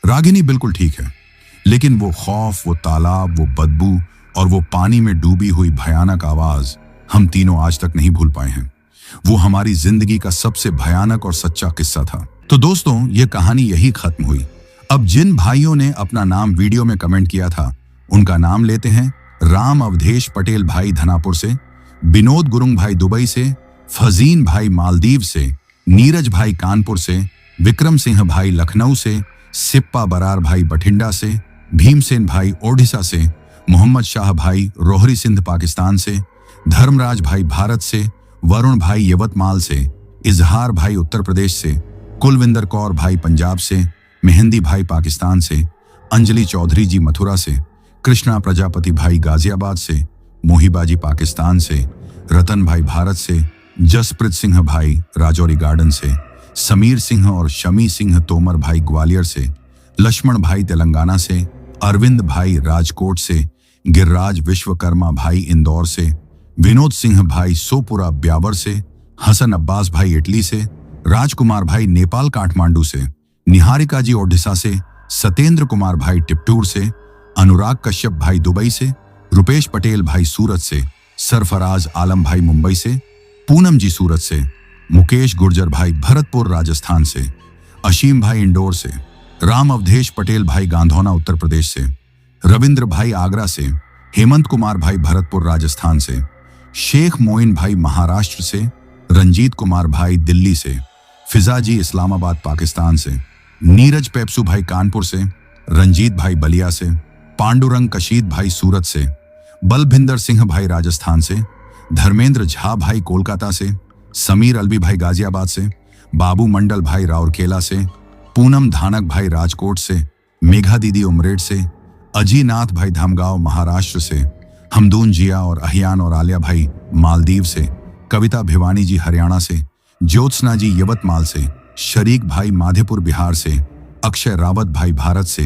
रागिनी बिल्कुल ठीक है, लेकिन वो खौफ, वो तालाब, वो बदबू और वो पानी में डूबी हुई भयानक आवाज हम तीनों आज तक नहीं भूल पाए हैं। वो हमारी जिंदगी का सबसे भयानक और सच्चा किस्सा था। तो दोस्तों, ये कहानी यही खत्म हुई। अब जिन भाइयों ने अपना नाम वीडियो में कमेंट किया था, उनका नाम लेते हैं। राम अवधेश पटेल भाई धनापुर से, विनोद गुरुंग भाई दुबई से, फजीन भाई मालदीव से, नीरज भाई कानपुर से, विक्रम सिंह भाई लखनऊ से, सिप्पा बरार भाई बठिंडा से, भीमसेन भाई ओडिशा से, मोहम्मद शाह भाई रोहरी सिंध पाकिस्तान से, धर्मराज भाई भारत से, वरुण भाई यवतमाल से, इजहार भाई उत्तर प्रदेश से, कुलविंदर कौर भाई पंजाब से, मेहंदी भाई पाकिस्तान से, अंजलि चौधरी जी मथुरा से, कृष्णा प्रजापति भाई गाजियाबाद से, मोहिबाजी पाकिस्तान से, रतन भाई भारत से, जसप्रीत सिंह भाई राजौरी गार्डन से, समीर सिंह और शमी सिंह तोमर भाई ग्वालियर से, लक्ष्मण भाई तेलंगाना से, अरविंद भाई राजकोट से, गिरिराज विश्वकर्मा भाई इंदौर से, विनोद सिंह भाई सोपुरा ब्यावर से, हसन अब्बास भाई इटली से, राजकुमार भाई नेपाल काठमांडू से, निहारिका जी ओडिशा से, सतेंद्र कुमार भाई टिप्टूर से, अनुराग कश्यप भाई दुबई से, रुपेश पटेल भाई सूरत से, सरफराज आलम भाई मुंबई से, पूनम जी सूरत से, मुकेश गुर्जर भाई भरतपुर राजस्थान से, अशीम भाई इंदौर से, राम अवधेश पटेल भाई गांधौना उत्तर प्रदेश से, रविंद्र भाई आगरा से, हेमंत कुमार भाई भरतपुर राजस्थान से, शेख मोइन भाई महाराष्ट्र से, रंजीत कुमार भाई दिल्ली से, फिजा जी इस्लामाबाद पाकिस्तान से, नीरज पेप्सू भाई कानपुर से, रंजीत भाई बलिया से, पांडुरंग कशीद भाई सूरत से, बलभिंदर सिंह भाई राजस्थान से, धर्मेंद्र झा भाई कोलकाता से, समीर अलवी भाई गाजियाबाद से, बाबू मंडल भाई राउरकेला से, पूनम धानक भाई राजकोट से, मेघा दीदी उमरेड से, अजीनाथ भाई धामगांव महाराष्ट्र से, हमदून जिया और अहियान और आलिया भाई मालदीव से, कविता भिवानी जी हरियाणा से, ज्योत्सना जी यवतमाल से, शरीक भाई माधेपुर बिहार से, अक्षय रावत भाई भारत से,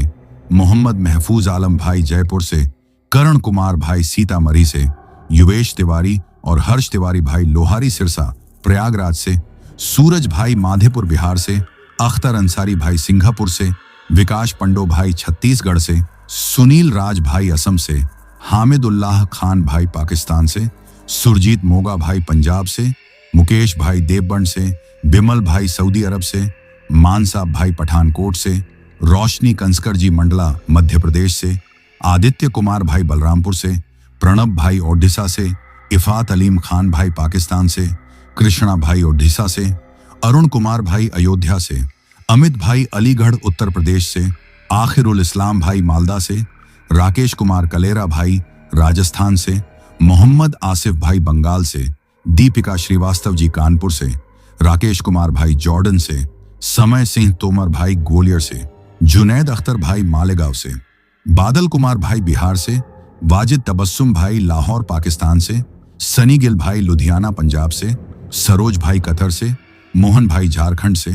मोहम्मद महफूज आलम भाई जयपुर से, करण कुमार भाई सीतामढ़ी से, युवेश तिवारी और हर्ष तिवारी भाई लोहारी सिरसा प्रयागराज से, सूरज भाई माधेपुर बिहार से, अख्तर अंसारी भाई सिंगापुर से, विकास पंडो भाई छत्तीसगढ़ से, सुनील राज भाई असम से, हामिदुल्लाह खान भाई पाकिस्तान से, सुरजीत मोगा भाई पंजाब से, मुकेश भाई देवबंद से, बिमल भाई सऊदी अरब से, मानसा भाई पठानकोट से, रोशनी कंसकर जी मंडला मध्य प्रदेश से, आदित्य कुमार भाई बलरामपुर से, प्रणब भाई ओडिशा से, इफात अलीम खान भाई पाकिस्तान से, कृष्णा भाई ओडिशा से, अरुण कुमार भाई अयोध्या से, अमित भाई अलीगढ़ उत्तर प्रदेश से, आखिरुल इस्लाम भाई मालदा से, राकेश कुमार कलेरा भाई राजस्थान से, मोहम्मद आसिफ भाई बंगाल से, दीपिका श्रीवास्तव जी कानपुर से, राकेश कुमार भाई जॉर्डन से, समय सिंह तोमर भाई ग्वालियर से, जुनैद अख्तर भाई मालेगांव से, बादल कुमार भाई बिहार से, वाजिद तबस्सुम भाई लाहौर पाकिस्तान से, सनी गिल भाई लुधियाना पंजाब से, सरोज भाई कतर से, मोहन भाई झारखंड से,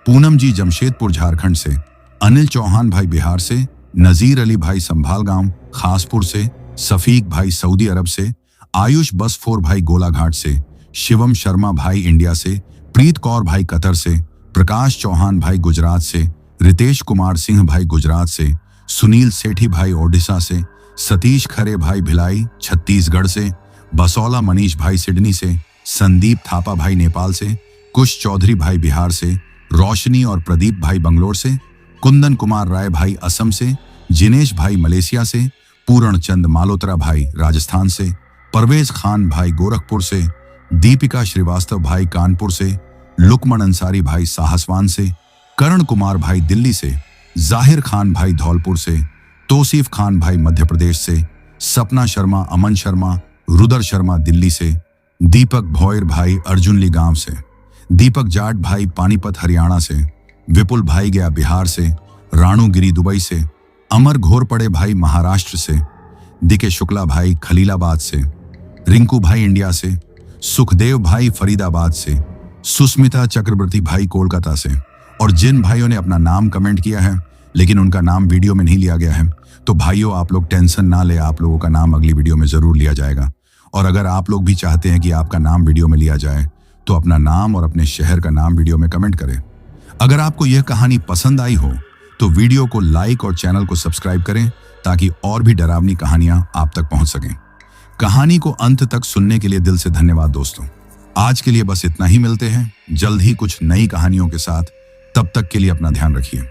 पूनम जी जमशेदपुर झारखंड से, अनिल चौहान भाई बिहार से, नजीर अली भाई संभालगांव खासपुर से, सफीक भाई सऊदी अरब से, आयुष बसफोर भाई गोलाघाट से, शिवम शर्मा भाई इंडिया से, प्रीत कौर भाई कतर से, प्रकाश चौहान भाई गुजरात से, रितेश कुमार सिंह भाई गुजरात से, सुनील सेठी भाई ओडिशा से, सतीश खरे भाई भिलाई छत्तीसगढ़ से, बसौला मनीष भाई सिडनी से, संदीप थापा भाई नेपाल से, कुश चौधरी भाई बिहार से, रोशनी और प्रदीप भाई बंगलोर से, कुंदन कुमार राय भाई असम से, जिनेश भाई मलेशिया से, पूर्ण चंद मालोत्रा भाई राजस्थान से, परवेज खान भाई गोरखपुर से, दीपिका श्रीवास्तव भाई कानपुर से, लुकमन अंसारी भाई साहसवान से, करण कुमार भाई दिल्ली से, जाहिर खान भाई धौलपुर से, तौसीफ खान भाई मध्य प्रदेश से, सपना शर्मा अमन शर्मा रुदर शर्मा दिल्ली से, दीपक भोयर भाई अर्जुनली गांव से, दीपक जाट भाई पानीपत हरियाणा से, विपुल भाई गया बिहार से, राणू गिरी दुबई से, अमर घोरपड़े भाई महाराष्ट्र से, दिके शुक्ला भाई खलीलाबाद से, रिंकू भाई इंडिया से, सुखदेव भाई फरीदाबाद से, सुस्मिता चक्रवर्ती भाई कोलकाता से। और जिन भाइयों ने अपना नाम कमेंट किया है लेकिन उनका नाम वीडियो में नहीं लिया गया है, तो भाइयों आप लोग टेंशन ना ले, आप लोगों का नाम अगली वीडियो में जरूर लिया जाएगा। और अगर आप लोग भी चाहते हैं कि आपका नाम वीडियो में लिया जाए तो अपना नाम और अपने शहर का नाम वीडियो में कमेंट करें। अगर आपको यह कहानी पसंद आई हो तो वीडियो को लाइक और चैनल को सब्सक्राइब करें ताकि और भी डरावनी कहानियां आप तक पहुंच सकें। कहानी को अंत तक सुनने के लिए दिल से धन्यवाद दोस्तों। आज के लिए बस इतना ही, मिलते हैं जल्द ही कुछ नई कहानियों के साथ। तब तक के लिए अपना ध्यान रखिए।